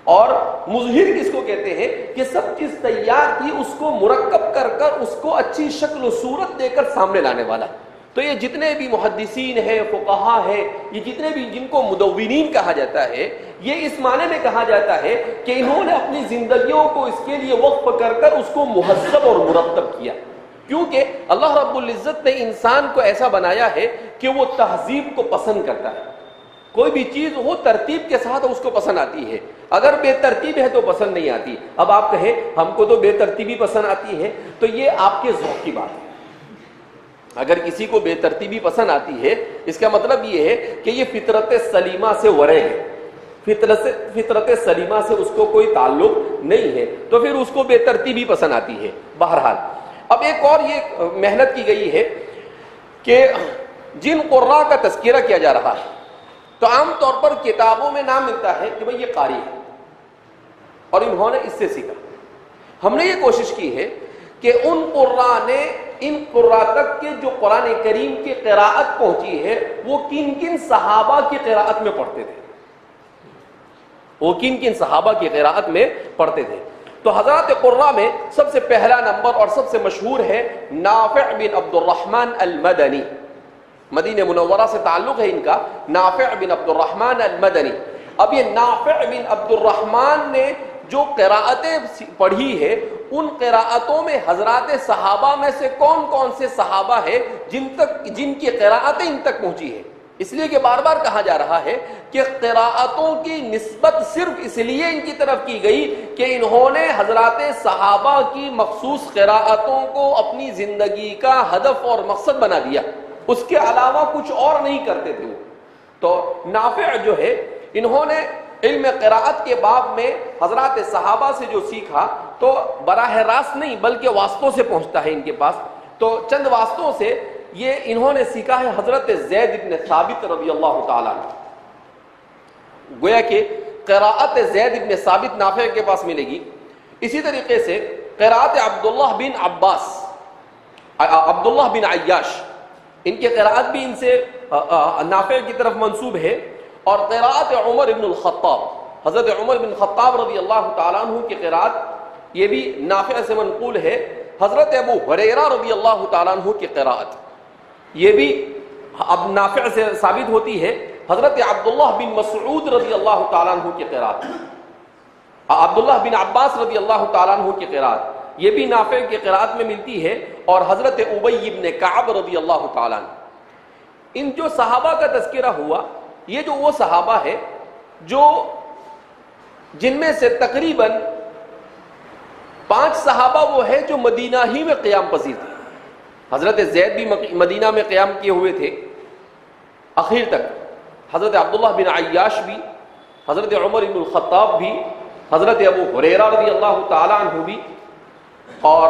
اور مظہر کس کو کہتے ہیں کہ سب چیز تیار تھی, اس کو مرکب کر کر اس کو اچھی شکل و صورت دے کر سامنے لانے والا. تو یہ جتنے بھی محدثین ہیں, فقہا ہیں, یہ جتنے بھی جن کو مدونین کہا جاتا ہے, یہ اس معنی میں کہا جاتا ہے کہ انہوں نے اپنی زندگیوں کو اس کے لیے وقف کر کر اس کو مہذب اور مرتب کیا. کیونکہ اللہ رب العزت نے انسان کو ایسا بنایا ہے کہ وہ تہذیب کو پسند کرتا ہے. کوئی بھی چیز وہ ترتیب کے ساتھ اس کو پسند آتی ہے, اگر بے ترتیب ہے تو پسند نہیں آتی. اب آپ کہیں ہم کو تو بے ترتیبی پسند آتی ہے, تو یہ آپ کے ذوق کی بات ہے. اگر کسی کو بے ترتیبی پسند آتی ہے, اس کا مطلب یہ ہے کہ یہ فطرت سلیمہ سے ورے ہے, فطرت سلیمہ سے اس کو کوئی تعلق نہیں ہے, تو پھر اس کو بے ترتیبی پسند آتی ہے. بہرحال اب ایک اور یہ محنت کی گئی ہے کہ جن قراء کا تذکرہ کیا جا رہا ہے, تو عام طور پر کتابوں میں نام ملتا ہے کہ بھئی یہ قاری ہے اور انہوں نے اس سے سیکھا. ہم نے یہ کوشش کی ہے کہ ان قراء نے ان قراء تک کے جو قرآن کریم کی قراءت پہنچی ہے وہ کن کن صحابہ کی قراءت میں پڑھتے تھے, وہ کن کن صحابہ کی قراءت میں پڑھتے تھے. تو حضرات قراء میں سب سے پہلا نمبر اور سب سے مشہور ہے نافع بن عبد الرحمن المدنی. مدینہ منورہ سے تعلق ہے ان کا, نافع بن عبد الرحمن المدنی. اب یہ نافع بن عبد الرحمن نے جو قراءتیں پڑھی ہے, ان قراءتوں میں حضرات صحابہ میں سے کون کون سے صحابہ ہیں جن کی قراءتیں ان تک پہنچی ہے. اس لیے کہ بار بار کہا جا رہا ہے کہ قراءتوں کی نسبت صرف اس لیے ان کی طرف کی گئی کہ انہوں نے حضرات صحابہ کی مخصوص قراءتوں کو اپنی زندگی کا ہدف اور مقصد بنا دیا, اس کے علاوہ کچھ اور نہیں کرتے تھے. تو نافع جو ہے انہوں نے علم قراءت کے باب میں حضرات صحابہ سے جو سیکھا تو براہ راست نہیں بلکہ واسطوں سے پہنچتا ہے ان کے پاس. تو چند واسطوں سے یہ انہوں نے سیکھا ہے حضرت زید بن ثابت رضی اللہ تعالیٰ عنہ. گویا کہ قراءت زید بن ثابت نافع کے پاس ملے گی. اسی طریقے سے قراءت عبداللہ بن عباس, عبداللہ بن عیاش, ان کی قراءت بھی ان سے نافع کی طرف منسوب ہے. اور قراءت عمر بن الخطاب, حضرت عمر بن خطاب رضی اللہ تعالیٰ عنہ کی قراءت یہ بھی نافع سے منقول ہے. حضرت ابو ہریرہ رضی اللہ تعالیٰ عنہ کی قراءت یہ بھی اب نافع سے ثابت ہوتی ہے. حضرت عبداللہ بن مسعود رضی اللہ تعالیٰ عنہ کی قراءت, عبداللہ بن عباس رضی اللہ تعالیٰ عنہ کی قراءت یہ بھی نافع کی قراءت میں ملتی ہے. اور حضرت ابی بن کعب رضی اللہ تعالیٰ عنہ. ان جو صحابہ کا تذکرہ ہوا, یہ جو وہ صحابہ ہے جو جن میں سے تقریباً 5 صحابہ وہ ہے جو مدینہ ہی میں قیام پذیر تھے. حضرت زید بھی مدینہ میں قیام کیے ہوئے تھے اخیر تک, حضرت عبداللہ بن عیاش بھی, حضرت عمر بن الخطاب بھی, حضرت ابو ہریرہ رضی اللہ تعالیٰ عنہ بھی, اور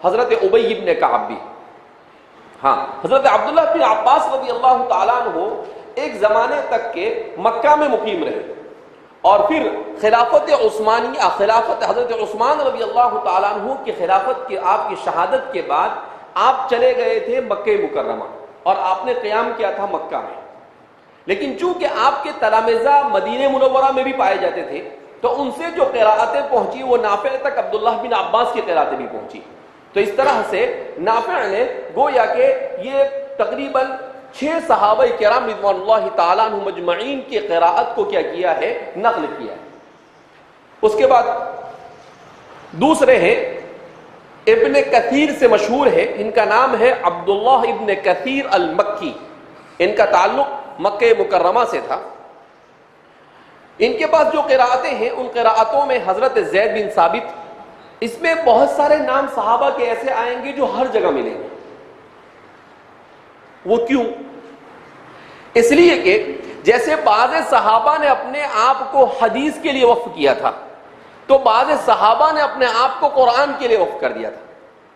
حضرت ابی بن کعب بھی. ہاں, حضرت عبداللہ بن عباس رضی اللہ تعالیٰ عنہ ایک زمانے تک کے مکہ میں مقیم رہے, اور پھر خلافت عثمانیہ, خلافت حضرت عثمان رضی اللہ تعالیٰ عنہ کی خلافت کے آپ کی شہادت کے بعد آپ چلے گئے تھے مکہ مکرمہ اور آپ نے قیام کیا تھا مکہ میں. لیکن چونکہ آپ کے تلامذہ مدینہ منورہ میں بھی پائے جاتے تھے تو ان سے جو قراءتیں پہنچی وہ نافع تک عبداللہ بن عباس کی قراءتیں بھی پہنچی. تو اس طرح سے نافع نے گویا کہ یہ تقریباً 6 صحابہ کرام رضوان اللہ تعالیٰ عنہ مجمعین کی قراءت کو کیا کیا ہے, نقل کیا ہے. اس کے بعد دوسرے ہیں ابن کثیر سے مشہور ہے. ان کا نام ہے عبداللہ ابن کثیر المکی. ان کا تعلق مکہ مکرمہ سے تھا. ان کے پاس جو قراءتیں ہیں ان قراءتوں میں حضرت زید بن ثابت، اس میں بہت سارے نام صحابہ کے ایسے آئیں گے جو ہر جگہ ملیں گے. وہ کیوں؟ اس لیے کہ جیسے بعض صحابہ نے اپنے آپ کو حدیث کے لیے وقف کیا تھا تو بعض صحابہ نے اپنے آپ کو قرآن کے لیے وقف کر دیا تھا.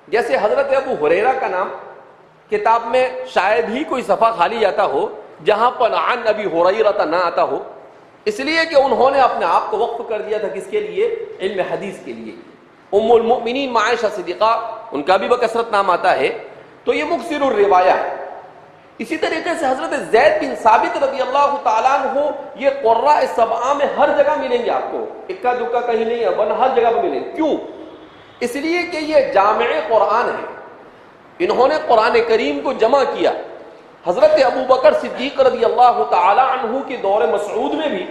جیسے حضرت ابو ہریرہ کا نام کتاب میں شاید ہی کوئی صفحہ خالی جاتا ہو جہاں پر عن ابی ہریرہ نہ آتا ہو، اس لیے کہ انہوں نے اپنے آپ کو وقف کر دیا تھا کس کے لیے؟ علم حدیث کے لیے. ام المؤمنین عائشہ صدیقہ، ان کا بھی بکثرت نام آتا ہے. تو یہ مکثر الروایہ ہے. اسی طریقے سے حضرت زید بن ثابت رضی اللہ تعالیٰ عنہ، یہ قراء سبعہ میں ہر جگہ ملیں گے آپ کو، اکا دکا کہیں نہیں ہے، ورنہ ہر جگہ پہ ملیں گے. کیوں؟ اس لیے کہ یہ جامع قرآن ہے. انہوں نے قرآن کریم کو جمع کیا. حضرت ابو بکر صدیق رضی اللہ تعالی عنہ کے دور مسعود میں بھی،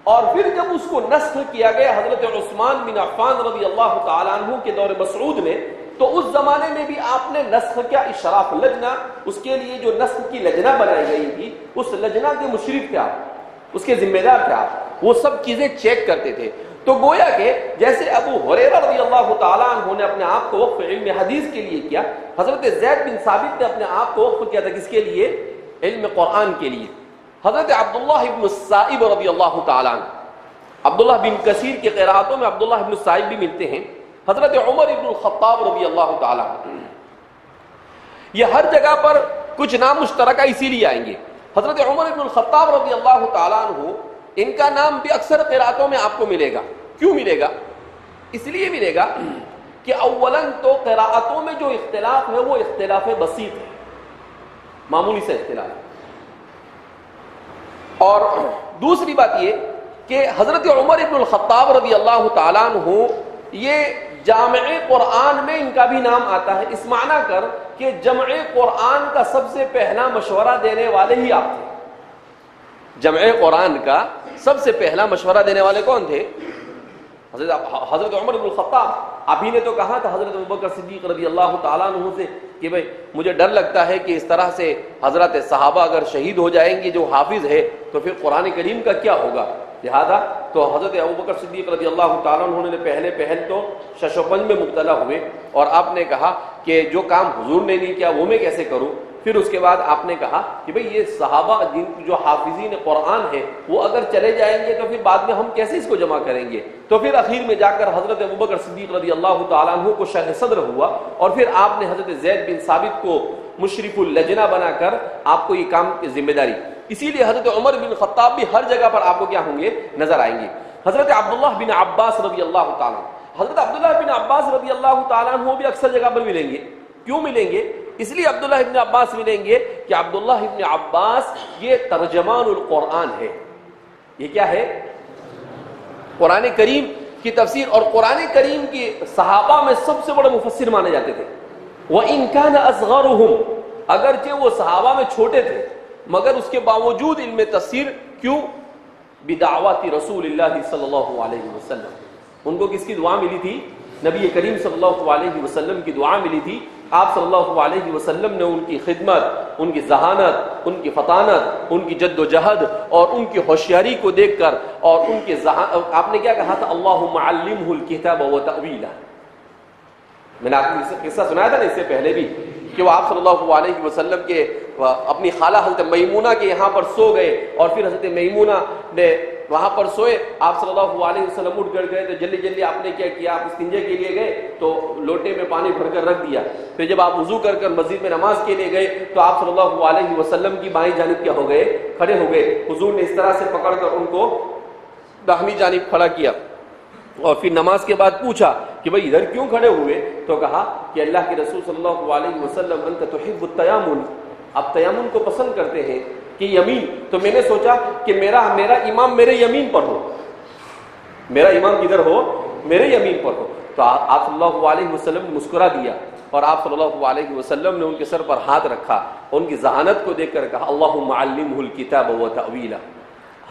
اور پھر جب اس کو نسخ کیا گیا حضرت عثمان بن عفان رضی اللہ تعالی عنہ کے دور مسعود میں، تو اس زمانے میں بھی آپ نے نسخ کیا. اشراف لجنہ، اس کے لیے جو نسخ کی لجنہ بنائی گئی تھی، اس لجنہ کے مشرف تھے آپ، اس کے ذمہ دار تھے آپ، وہ سب چیزیں چیک کرتے تھے. تو گویا کہ جیسے ابو ہریرہ رضی اللہ تعالیٰ عنہ نے اپنے آپ کو وقف علم حدیث کے لیے کیا، حضرت زید بن ثابت نے اپنے آپ کو وقف کیا تھا کس کے لیے؟ علم قرآن کے لیے. حضرت عبداللہ ابن السائب رضی اللہ تعالیٰ عنہ، عبداللہ بن کثیر کے قراءتوں میں عبداللہ ابن السائب بھی ملتے ہیں. حضرت عمر ابن الخطاب رضی اللہ تعالیٰ عنہ، یہ ہر جگہ پر کچھ نام مشترکہ اسی لیے آئیں گے. حضرت عمر ابن الخطاب رضی اللہ تعالیٰ عنہ، ان کا نام بھی اکثر قراءتوں میں آپ کو ملے گا. کیوں ملے گا؟ اس لیے ملے گا کہ اولاً تو قراءتوں میں جو اختلاف ہے وہ اختلاف بسیط ہے، معمولی سے اختلاف. اور دوسری بات یہ کہ حضرت عمر ابن الخطاب رضی اللہ تعالیٰ عنہ، یہ جامع قرآن میں ان کا بھی نام آتا ہے. اس معنی کر کہ جمع قرآن کا سب سے پہلا مشورہ دینے والے ہی آپ تھے. جمع قرآن کا سب سے پہلا مشورہ دینے والے کون تھے؟ حضرت عمر بن الخطاب. ابھی نے تو کہا تھا حضرت ابوبکر صدیق رضی اللہ تعالیٰ عنہ سے کہ بھائی مجھے ڈر لگتا ہے کہ اس طرح سے حضرت صحابہ اگر شہید ہو جائیں گے جو حافظ ہے تو پھر قرآن کریم کا کیا ہوگا. لہذا تو حضرت ابوبکر صدیق رضی اللہ تعالیٰ عنہ نے پہل تو شش و پنج میں مبتلا ہوئے، اور آپ نے کہا کہ جو کام حضور نے نہیں کیا وہ میں کیسے کروں. پھر اس کے بعد آپ نے کہا کہ بھئی یہ صحابہ جن جو حافظین قرآن ہیں وہ اگر چلے جائیں گے تو پھر بعد میں ہم کیسے اس کو جمع کریں گے. تو پھر اخیر میں جا کر حضرت ابوبکر صدیق رضی اللہ تعالیٰ عنہ کو شرح صدر ہوا، اور پھر آپ نے حضرت زید بن ثابت کو مشرف اللجنہ بنا کر آپ کو یہ کام کی ذمہ داری. اسی لیے حضرت عمر بن خطاب بھی ہر جگہ پر آپ کو کیا ہوں گے؟ نظر آئیں گے. حضرت عبداللہ بن عباس رضی اللہ تعالیٰ عنہ، حضرت عبداللہ بن عباس رضی اللہ تعالیٰ عنہ بھی اکثر جگہ پر ملیں گے. کیوں ملیں گے؟ اس لیے عبداللہ ابن عباس ملیں گے کہ عبداللہ ابن عباس یہ ترجمان القرآن ہے. یہ کیا ہے؟ قرآن کریم کی تفسیر. اور قرآن کریم کی صحابہ میں سب سے بڑے مفسر مانے جاتے تھے. وَإِن كَانَ أَصْغَرُهُمْ، اگرچہ وہ صحابہ میں چھوٹے تھے مگر اس کے باوجود علم تفسیر. کیوں؟ بدعوات رسول اللہ صلی اللہ علیہ وسلم. ان کو کس کی دعا ملی تھی؟ نبی کریم صلی اللہ علیہ وسلم کی دعا ملی تھی. آپ صلی اللہ علیہ وسلم نے ان کی خدمت، ان کی ذہانت، ان کی فطانت، ان کی جد و جہد اور ان کی ہوشیاری کو دیکھ کر، اور ان کے آپ نے کیا کہا تھا؟ اللہم علمہ الکتاب و تأویلہ. میں نے آپ کو قصہ سنایا تھا نا اس سے پہلے بھی کہ وہ آپ صلی اللہ علیہ وسلم کے اپنی خالہ حضرت میمونہ کے یہاں پر سو گئے، اور پھر حضرت میمونہ نے وہاں پر سوئے. آپ صلی اللہ علیہ وسلم اٹھ کر گئے تو جلدی جلدی آپ نے کیا کیا؟ آپ استنجے کے لیے گئے تو لوٹے میں پانی بھر کر رکھ دیا. پھر جب آپ وضو کر کر مسجد میں نماز کے لیے گئے تو آپ صلی اللہ علیہ وسلم کی بائیں جانب کیا ہو گئے؟ کھڑے ہو گئے. حضور نے اس طرح سے پکڑ کر ان کو داہنی جانب کھڑا کیا، اور پھر نماز کے بعد پوچھا کہ بھئی ادھر کیوں کھڑے ہوئے؟ تو کہا کہ اللہ کے رسول صلی اللہ علیہ وسلم انت تحب التیامن، آپ تیامن کو پسند کرتے ہیں کہ یمین. تو میں نے سوچا کہ میرا امام میرے یمین پر ہو، میرا امام کدھر ہو؟ میرے یمین پر ہو. تو آپ صلی اللہ علیہ وسلم نے مسکرا دیا، اور آپ صلی اللہ علیہ وسلم نے ان کے سر پر ہاتھ رکھا، ان کی ذہانت کو دیکھ کر کہا اللہم علمہ الکتاب و تأویلہ.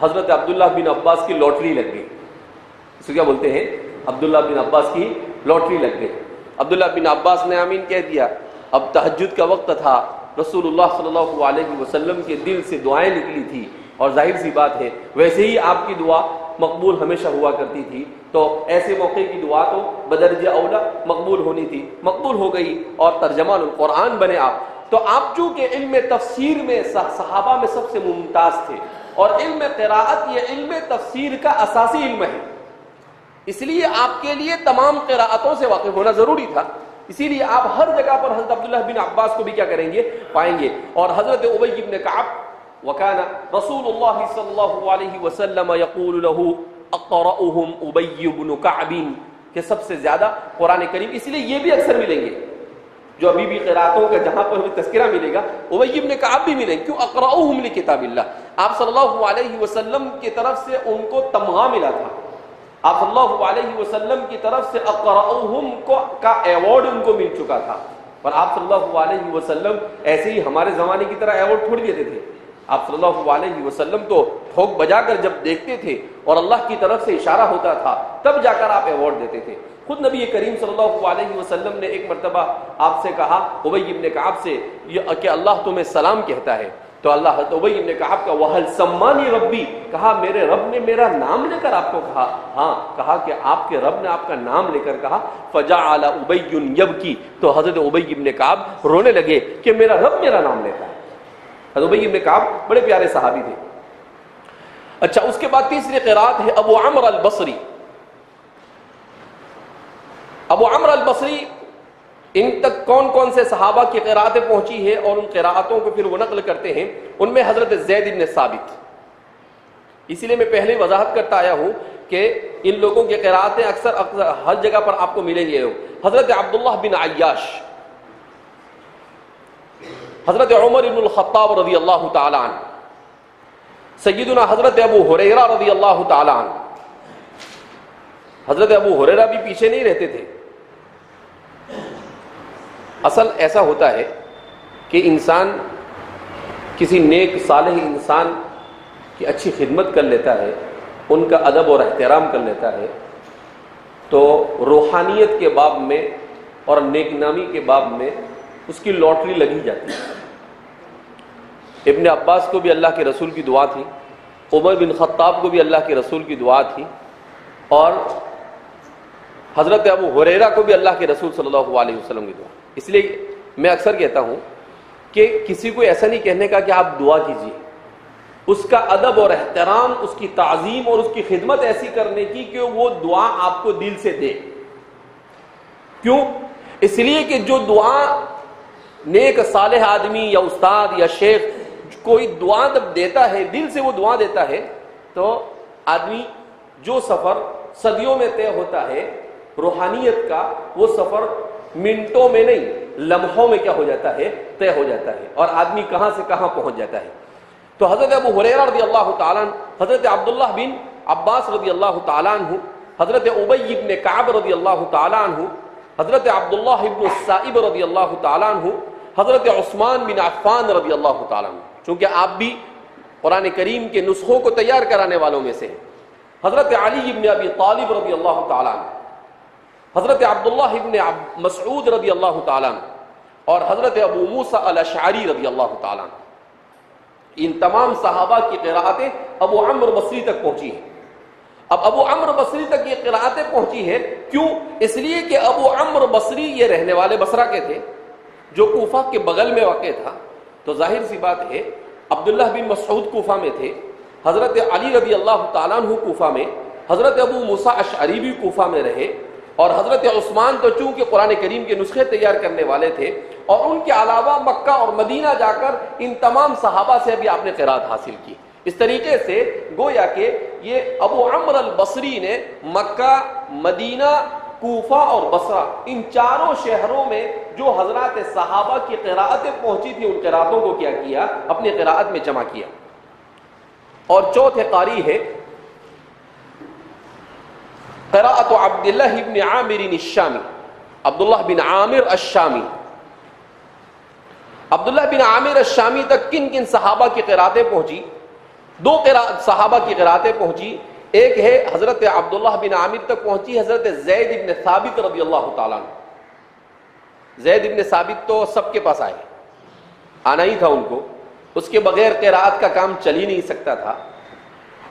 حضرت عبداللہ بن عباس کی لاٹری لگ گئی. اس کو کیا بولتے ہیں؟ عبداللہ بن عباس کی لاٹری لگ گئی. عبداللہ بن عباس نے آمین کہہ دیا. اب تہجد کا وقت تھا, رسول اللہ صلی اللہ علیہ وسلم کے دل سے دعائیں نکلی تھی, اور ظاہر سی بات ہے ویسے ہی آپ کی دعا مقبول ہمیشہ ہوا کرتی تھی, تو ایسے موقع کی دعا تو بدرجہ اولا مقبول ہونی تھی, مقبول ہو گئی اور ترجمان القرآن بنے آپ. تو آپ چونکہ علم تفسیر میں صحابہ میں سب سے ممتاز تھے, اور علم قراءت یہ علم تفسیر کا اساسی علم ہے, اس لیے آپ کے لیے تمام قراءتوں سے واقف ہونا ضروری تھا. اسی لیے آپ ہر جگہ پر حضرت عبداللہ بن عباس کو بھی کیا کریں گے, پائیں گے. اور حضرت ابی بن کعب, وکان رسول اللہ صلی اللہ علیہ وسلم یقول له اقرأهم ابی بن کعب, کہ سب سے زیادہ قرآن کریم, اس لیے یہ بھی اکثر ملیں گے جو ابھی بھی قراءتوں کا جہاں پر بھی تذکرہ ملے گا, ابی بن کعب بھی ملیں. کیوں؟ اقرأهم لکتاب اللہ, آپ صلی اللہ علیہ وسلم کی طرف سے ان کو تمغہ ملا تھا. آپ صلی اللہ علیہ وسلم کی طرف سے اقرأهم کا ایوارڈ ان کو مل چکا تھا. اور آپ صلی اللہ علیہ وسلم ایسے ہی ہمارے زمانے کی طرح ایوارڈ تھوڑی دیتے تھے. آپ صلی اللہ علیہ وسلم تو ٹھوک بجا کر جب دیکھتے تھے اور اللہ کی طرف سے اشارہ ہوتا تھا تب جا کر آپ ایوارڈ دیتے تھے. خود نبی کریم صلی اللہ علیہ وسلم نے ایک مرتبہ آپ سے کہا, ابی بن کعب سے, کہ اللہ تمہیں سلام کہتا ہے. تو اللہ حضرت ابی بن کعب کا وہل سمانی ربی, کہا میرے رب نے میرا نام لے کر آپ کو کہا. ہاں, کہا کہ آپ کے رب نے آپ کا نام لے کر کہا. فجعل ابی یبکی, تو حضرت ابی بن کعب رونے لگے کہ میرا رب میرا نام لیتا ہے. حضرت ابی بن کعب بڑے پیارے صحابی تھے. اچھا, اس کے بعد تیسری قرات ہے ابو عمرو البصری. ابو عمرو البصری, ان تک کون کون سے صحابہ کی قراتیں پہنچی ہے اور ان قراتوں کو پھر وہ نقل کرتے ہیں, ان میں حضرت زید بن ثابت. اسی لیے میں پہلے وضاحت کرتا آیا ہوں کہ ان لوگوں کی قراتیں اکثر ہر جگہ پر آپ کو ملیں گے. حضرت عبداللہ بن عیاش, حضرت عمر بن الخطاب رضی اللہ تعالی عنہ, سیدنا حضرت ابو ہریرہ رضی اللہ تعالی عنہ. حضرت ابو ہریرہ بھی پیچھے نہیں رہتے تھے. اصل ایسا ہوتا ہے کہ انسان کسی نیک صالح انسان کی اچھی خدمت کر لیتا ہے, ان کا ادب اور احترام کر لیتا ہے, تو روحانیت کے باب میں اور نیک نامی کے باب میں اس کی لاٹری لگی جاتی ہے. ابن عباس کو بھی اللہ کے رسول کی دعا تھی, عمر بن خطاب کو بھی اللہ کے رسول کی دعا تھی, اور حضرت ابو ہریرہ کو بھی اللہ کے رسول صلی اللہ علیہ وسلم کی دعا. اس لیے میں اکثر کہتا ہوں کہ کسی کو ایسا نہیں کہنے کا کہ آپ دعا کیجیے, اس کا ادب اور احترام, اس کی تعظیم اور اس کی خدمت ایسی کرنے کی کہ وہ دعا آپ کو دل سے دے. کیوں؟ اس لیے کہ جو دعا نیک صالح آدمی یا استاد یا شیخ کوئی دعا جب دیتا ہے, دل سے وہ دعا دیتا ہے, تو آدمی جو سفر صدیوں میں طے ہوتا ہے روحانیت کا, وہ سفر منٹوں میں نہیں لمحوں میں کیا ہو جاتا ہے, طے ہو جاتا ہے, اور آدمی کہاں سے کہاں پہنچ جاتا ہے. تو حضرت ابو ہریرہ رضی اللہ تعالیٰ عنہ, حضرت عبداللہ بن عباس رضی اللہ تعالیٰ عنہ, حضرت ابی بن کعب رضی اللہ تعالیٰ عنہ, حضرت عبداللہ بن السائب رضی اللہ تعالیٰ عنہ, حضرت عثمان بن عفان رضی اللہ تعالیٰ عنہ, چونکہ آپ بھی قرآن کریم کے نسخوں کو تیار کرانے والوں میں سے ہیں, حضرت علی بن ابی طالب رضی اللہ تعالیٰ عنہ, حضرت عبداللہ بن مسعود رضی اللہ تعالیٰ عنہ, اور حضرت ابو موسیٰ الاشعری رضی اللہ تعالیٰ عنہ. ان تمام صحابہ کی قراتیں ابو عمرو بصری تک پہنچی ہیں. اب ابو عمرو بصری تک یہ قراتیں پہنچی ہیں, کیوں؟ اس لیے کہ ابو عمرو بصری یہ رہنے والے بصرہ کے تھے, جو کوفہ کے بغل میں واقع تھا. تو ظاہر سی بات ہے عبداللہ بن مسعود کوفہ میں تھے, حضرت علی رضی اللہ تعالیٰ عنہ کوفہ میں, حضرت ابو موسیٰ اشعری بھی کوفہ میں رہے, اور حضرت عثمان تو چونکہ قرآن کریم کے نسخے تیار کرنے والے تھے, اور ان کے علاوہ مکہ اور مدینہ جا کر ان تمام صحابہ سے بھی آپ نے قرات حاصل کی. اس طریقے سے گویا کہ یہ ابو عمرو البصری نے مکہ, مدینہ, کوفہ اور بصرہ, ان چاروں شہروں میں جو حضرات صحابہ کی قراتیں پہنچی تھی, ان قراتوں کو کیا کیا, اپنی قرات میں جمع کیا. اور چوتھے قاری ہے قراءت عبداللہ بن عامر الشامی, عبداللہ بن عامر الشامی. عبداللہ بن عامر الشامی تک کن کن صحابہ کی قراتیں پہنچی؟ دو صحابہ کی قراتیں پہنچی. ایک ہے حضرت عبداللہ بن عامر تک پہنچی حضرت زید بن ثابت رضی اللہ تعالیٰ عنہ, زید ابن ثابت تو سب کے پاس آئے، آنا ہی تھا ان کو، اس کے بغیر قراءت کا کام چل ہی نہیں سکتا تھا.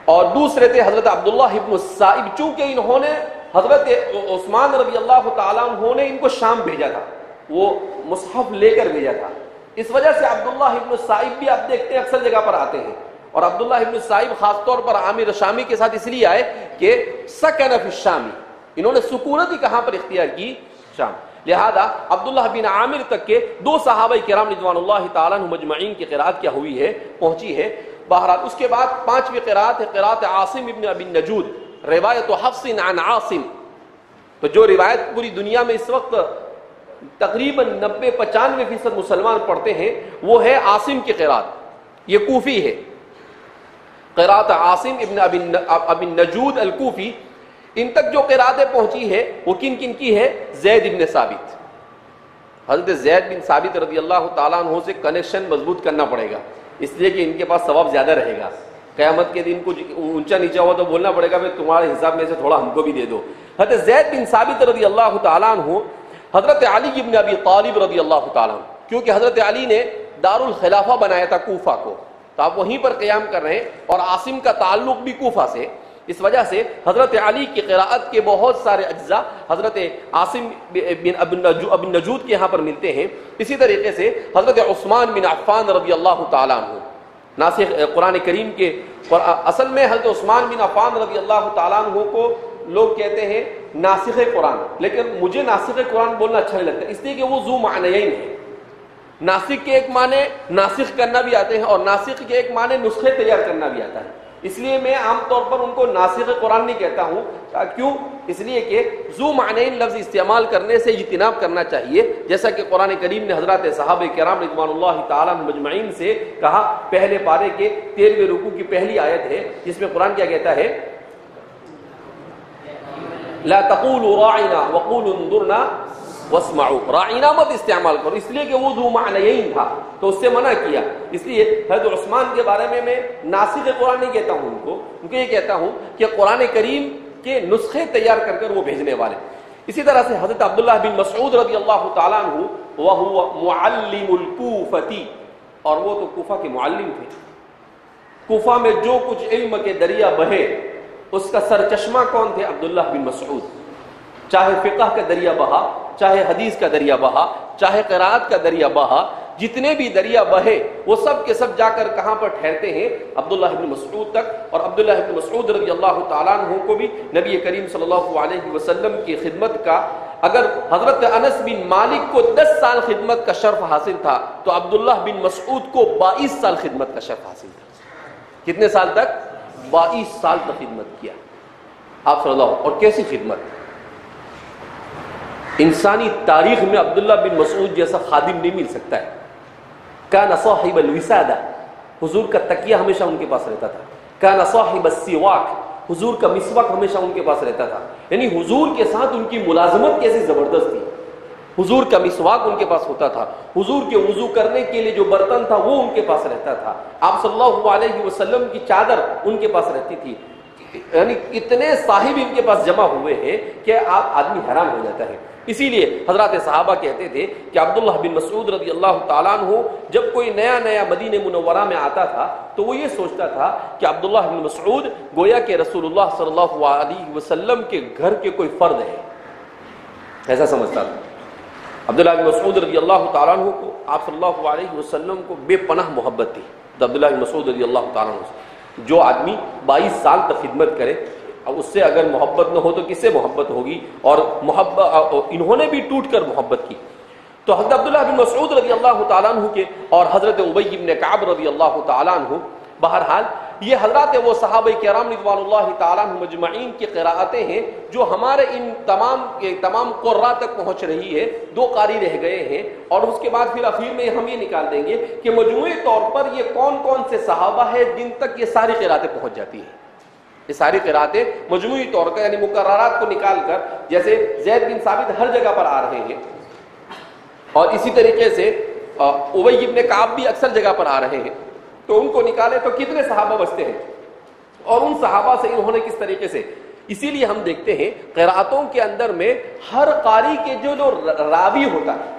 اور دوسرے تھے حضرت عبداللہ ابن السائب، چونکہ انہوں نے حضرت عثمان رضی اللہ تعالیٰ عنہ نے ان کو شام بھیجا تھا، وہ مصحف لے کر بھیجا تھا، اس وجہ سے عبداللہ ابن السائب بھی آپ دیکھتے ہیں اکثر جگہ پر آتے ہیں. اور عبداللہ ابن السائب خاص طور پر عامر شامی کے ساتھ اس لیے آئے کہ سکن فی الشام، انہوں نے سکونت ہی کہاں پر اختیار کی؟ شام. لہذا عبداللہ بن عامر تک کے دو صحابہ کرام رضوان اللہ تعالیٰ عنہم مجمعین کی قرات کیا ہوئی ہے؟ پہنچی ہے. بہرحال اس کے بعد پانچویں قرات ہے قرات عاصم ابن ابی النجود، روایت حفص عن عاصم. تو جو روایت پوری دنیا میں اس وقت تقریباً 90-95% مسلمان پڑھتے ہیں وہ ہے عاصم کی قرات، یہ کوفی ہے. قرات عاصم ابن ابی النجود الکوفی. ان تک جو قراتیں پہنچی ہے وہ کن کن کی ہے؟ زید ابن ثابت. حضرت زید بن ثابت رضی اللہ تعالیٰ عنہ سے کنیکشن مضبوط کرنا پڑے گا، اس لیے کہ ان کے پاس ثواب زیادہ رہے گا. قیامت کے دن کچھ اونچا نیچا ہوا تو بولنا پڑے گا تمہارے حساب میں سے تھوڑا ہم کو بھی دے دو. حضرت زید بن ثابت رضی اللہ تعالیٰ عنہ حضرت علی ابن ابی طالب رضی اللہ تعالیٰ عنہ، کیونکہ حضرت علی نے دار الخلافہ بنایا تھا کوفہ کو، تو آپ وہیں پر قیام کر رہے ہیں، اور عاصم کا تعلق بھی کوفہ سے، اس وجہ سے حضرت علی کی قراءت کے بہت سارے اجزاء حضرت عاصم بن ابی النجود کے یہاں پر ملتے ہیں. اسی طریقے سے حضرت عثمان بن عفان رضی اللہ تعالیٰ عنہ ناسخ قرآن کریم کے، اصل میں حضرت عثمان بن عفان رضی اللہ تعالیٰ عنہ کو لوگ کہتے ہیں ناسخ قرآن، لیکن مجھے ناسخ قرآن بولنا اچھا نہیں لگتا، اس لیے کہ وہ ذو معنیین ہے. ناسخ کے ایک معنی ناسخ کرنا بھی آتے ہیں، اور ناسخ کے ایک معنی نسخے تیار کرنا بھی آتا ہے. اس لیے میں عام طور پر ان کو ناسخ قرآن نہیں کہتا ہوں. کیوں؟ اس لیے کہ ذو معنیین لفظ استعمال کرنے سے اجتناب کرنا چاہیے، جیسا کہ قرآن کریم نے حضرات صحابہ کرام رضوان اللہ تعالیٰ مجمعین سے کہا. پہلے پارے کے 13ویں رکوع کی پہلی آیت ہے جس میں قرآن کیا کہتا ہے؟ لا تقولوا راعنا وقولوا انظرنا واسمعوا. راعنا مت استعمال کرو، اس لیے کہ وہ ذو معنیین تھا تو اس سے منع کیا. اس لیے حضرت عثمان کے بارے میں ناسخ قرآن نہیں کہتا ہوں ان کو یہ کہتا ہوں کہ قرآن کریم کے نسخے تیار کر کر وہ بھیجنے والے. اسی طرح سے حضرت عبداللہ بن مسعود رضی اللہ تعالیٰ عنہ وہو معلم الکوفتی، اور وہ تو کوفہ کے معلم تھے. کوفہ میں جو کچھ علم کے دریا بہے اس کا سرچشمہ کون تھے؟ عبداللہ بن مسعود. چاہے فقہ کا دریا بہا، چاہے حدیث کا دریا بہا، چاہے قرآت کا دریا بہا، جتنے بھی دریا بہے وہ سب کے سب جا کر کہاں پر ٹھہرتے ہیں؟ عبداللہ بن مسعود تک. اور عبداللہ بن مسعود رضی اللہ تعالیٰ عنہ کو بھی نبی کریم صلی اللہ علیہ وسلم کی خدمت کا، اگر حضرت انس بن مالک کو 10 سال خدمت کا شرف حاصل تھا تو عبداللہ بن مسعود کو 22 سال خدمت کا شرف حاصل تھا. کتنے سال تک؟ 22 سال تک خدمت کیا آپ صلی اللہ علیہ وسلم. اور کیسی خدمت! انسانی تاریخ میں عبداللہ بن مسعود جیسا خادم نہیں مل سکتا ہے. کان صاحب الوسادہ، حضور کا تکیہ ہمیشہ ان کے پاس رہتا تھا. کان صاحب السواک، حضور کا مسواک ہمیشہ ان کے پاس رہتا تھا. یعنی حضور کے ساتھ ان کی ملازمت کیسی زبردست تھی. حضور کا مسواک ان کے پاس ہوتا تھا، حضور کے وضو کرنے کے لیے جو برتن تھا وہ ان کے پاس رہتا تھا، آپ صلی اللہ علیہ وسلم کی چادر ان کے پاس رہتی تھی. یعنی اتنے صاحب ان کے پاس جمع ہوئے ہیں کہ آپ آدمی حیران ہو جاتا ہے. اسی لیے حضرات صحابہ کہتے تھے کہ عبداللہ بن مسعود رضی اللہ تعالیٰ عنہ جب کوئی نیا مدینہ منورہ میں آتا تھا تو وہ یہ سوچتا تھا کہ عبداللہ بن مسعود گویا کہ رسول اللہ صلی اللہ علیہ وسلم کے گھر کے کوئی فرد ہے، ایسا سمجھتا تھا. عبداللہ بن مسعود رضی اللہ تعالیٰ عنہ کو آپ صلی اللہ علیہ وسلم کو بے پناہ محبت تھی. عبداللہ بن مسعود رضی اللہ تعالیٰ عنہ سے جو آدمی 22 سال تک خدمت کرے، اس سے اگر محبت نہ ہو تو کس سے محبت ہوگی؟ اور محبت انہوں نے بھی ٹوٹ کر محبت کی. تو حضرت عبداللہ بن مسعود رضی اللہ تعالیٰ عنہ کے اور حضرت ابی بن کعب رضی اللہ تعالیٰ عنہ، بہرحال یہ حضرات وہ صحابہ کرام رضوان اللہ تعالیٰ عنہ مجمعین کی قراءتیں ہیں جو ہمارے ان تمام قراء تک پہنچ رہی ہے. 2 قاری رہ گئے ہیں، اور اس کے بعد پھر اخیر میں ہم یہ نکال دیں گے کہ مجموعی طور پر یہ کون کون سے صحابہ ہیں جن تک یہ ساری قراءتیں پہنچ جاتی ہیں. یہ ساری قراءتیں مجموعی طور پر یعنی مقررات کو نکال کر، جیسے زید بن ثابت ہر جگہ پر آ رہے ہیں، اور اسی طریقے سے ابی بن کعب بھی اکثر جگہ پر آ رہے ہیں، تو ان کو نکالے تو کتنے صحابہ بچتے ہیں، اور ان صحابہ سے انہوں نے کس طریقے سے. اسی لیے ہم دیکھتے ہیں قراءتوں کے اندر میں ہر قاری کے جو راوی ہوتا ہے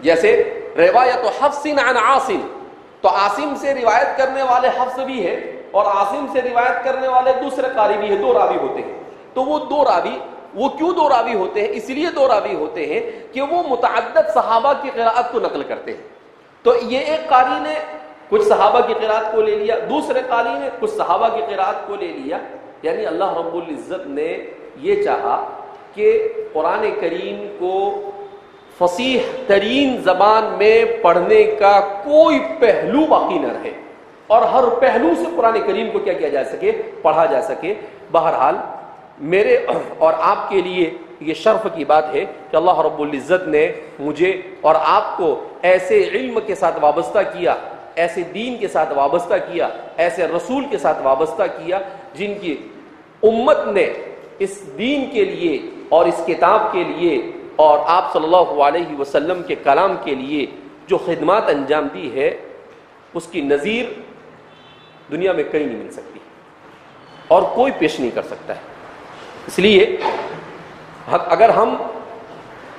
جیسے روایت حفص عن عاصم، تو عاصم سے روایت کرنے والے حفص بھی ہیں اور عاصم سے روایت کرنے والے دوسرے قاری بھی ہیں، دو راوی ہوتے ہیں. تو وہ دو راوی، وہ کیوں دو راوی ہوتے ہیں؟ اس لیے دو راوی ہوتے ہیں کہ وہ متعدد صحابہ کی قراءت کو نقل کرتے ہیں. تو یہ ایک قاری نے کچھ صحابہ کی قراءت کو لے لیا، دوسرے قاری نے کچھ صحابہ کی قراءت کو لے لیا. یعنی اللہ رب العزت نے یہ چاہا کہ قرآن کریم کو فصیح ترین زبان میں پڑھنے کا کوئی پہلو باقی نہ رہے اور ہر پہلو سے قرآن کریم کو کیا جا سکے، پڑھا جا سکے. بہرحال میرے اور آپ کے لیے یہ شرف کی بات ہے کہ اللہ رب العزت نے مجھے اور آپ کو ایسے علم کے ساتھ وابستہ کیا، ایسے دین کے ساتھ وابستہ کیا، ایسے رسول کے ساتھ وابستہ کیا جن کی امت نے اس دین کے لیے اور اس کتاب کے لیے اور آپ صلی اللہ علیہ وسلم کے کلام کے لیے جو خدمات انجام دی ہے، اس کی نظیر دنیا میں کہیں نہیں مل سکتی اور کوئی پیش نہیں کر سکتا ہے. اس لیے اگر ہم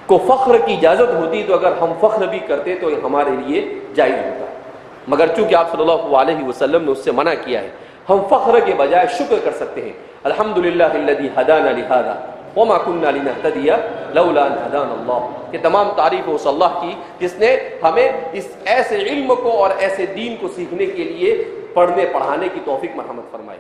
کو فخر کی اجازت ہوتی تو اگر ہم فخر بھی کرتے تو ہمارے لیے جائز ہوتا، مگر چونکہ آپ صلی اللہ علیہ وسلم نے اس سے منع کیا ہے، ہم فخر کے بجائے شکر کر سکتے ہیں. الحمدللہ الذی ہدانا لہذا وما كنا لنهتدی لولا ان ہدانا اللہ، کہ تمام تعریف اس اللہ کی جس نے ہمیں اس ایسے علم کو اور ایسے دین کو سیکھنے کے لیے پڑھنے پڑھانے کی توفیق مرحمت فرمائی.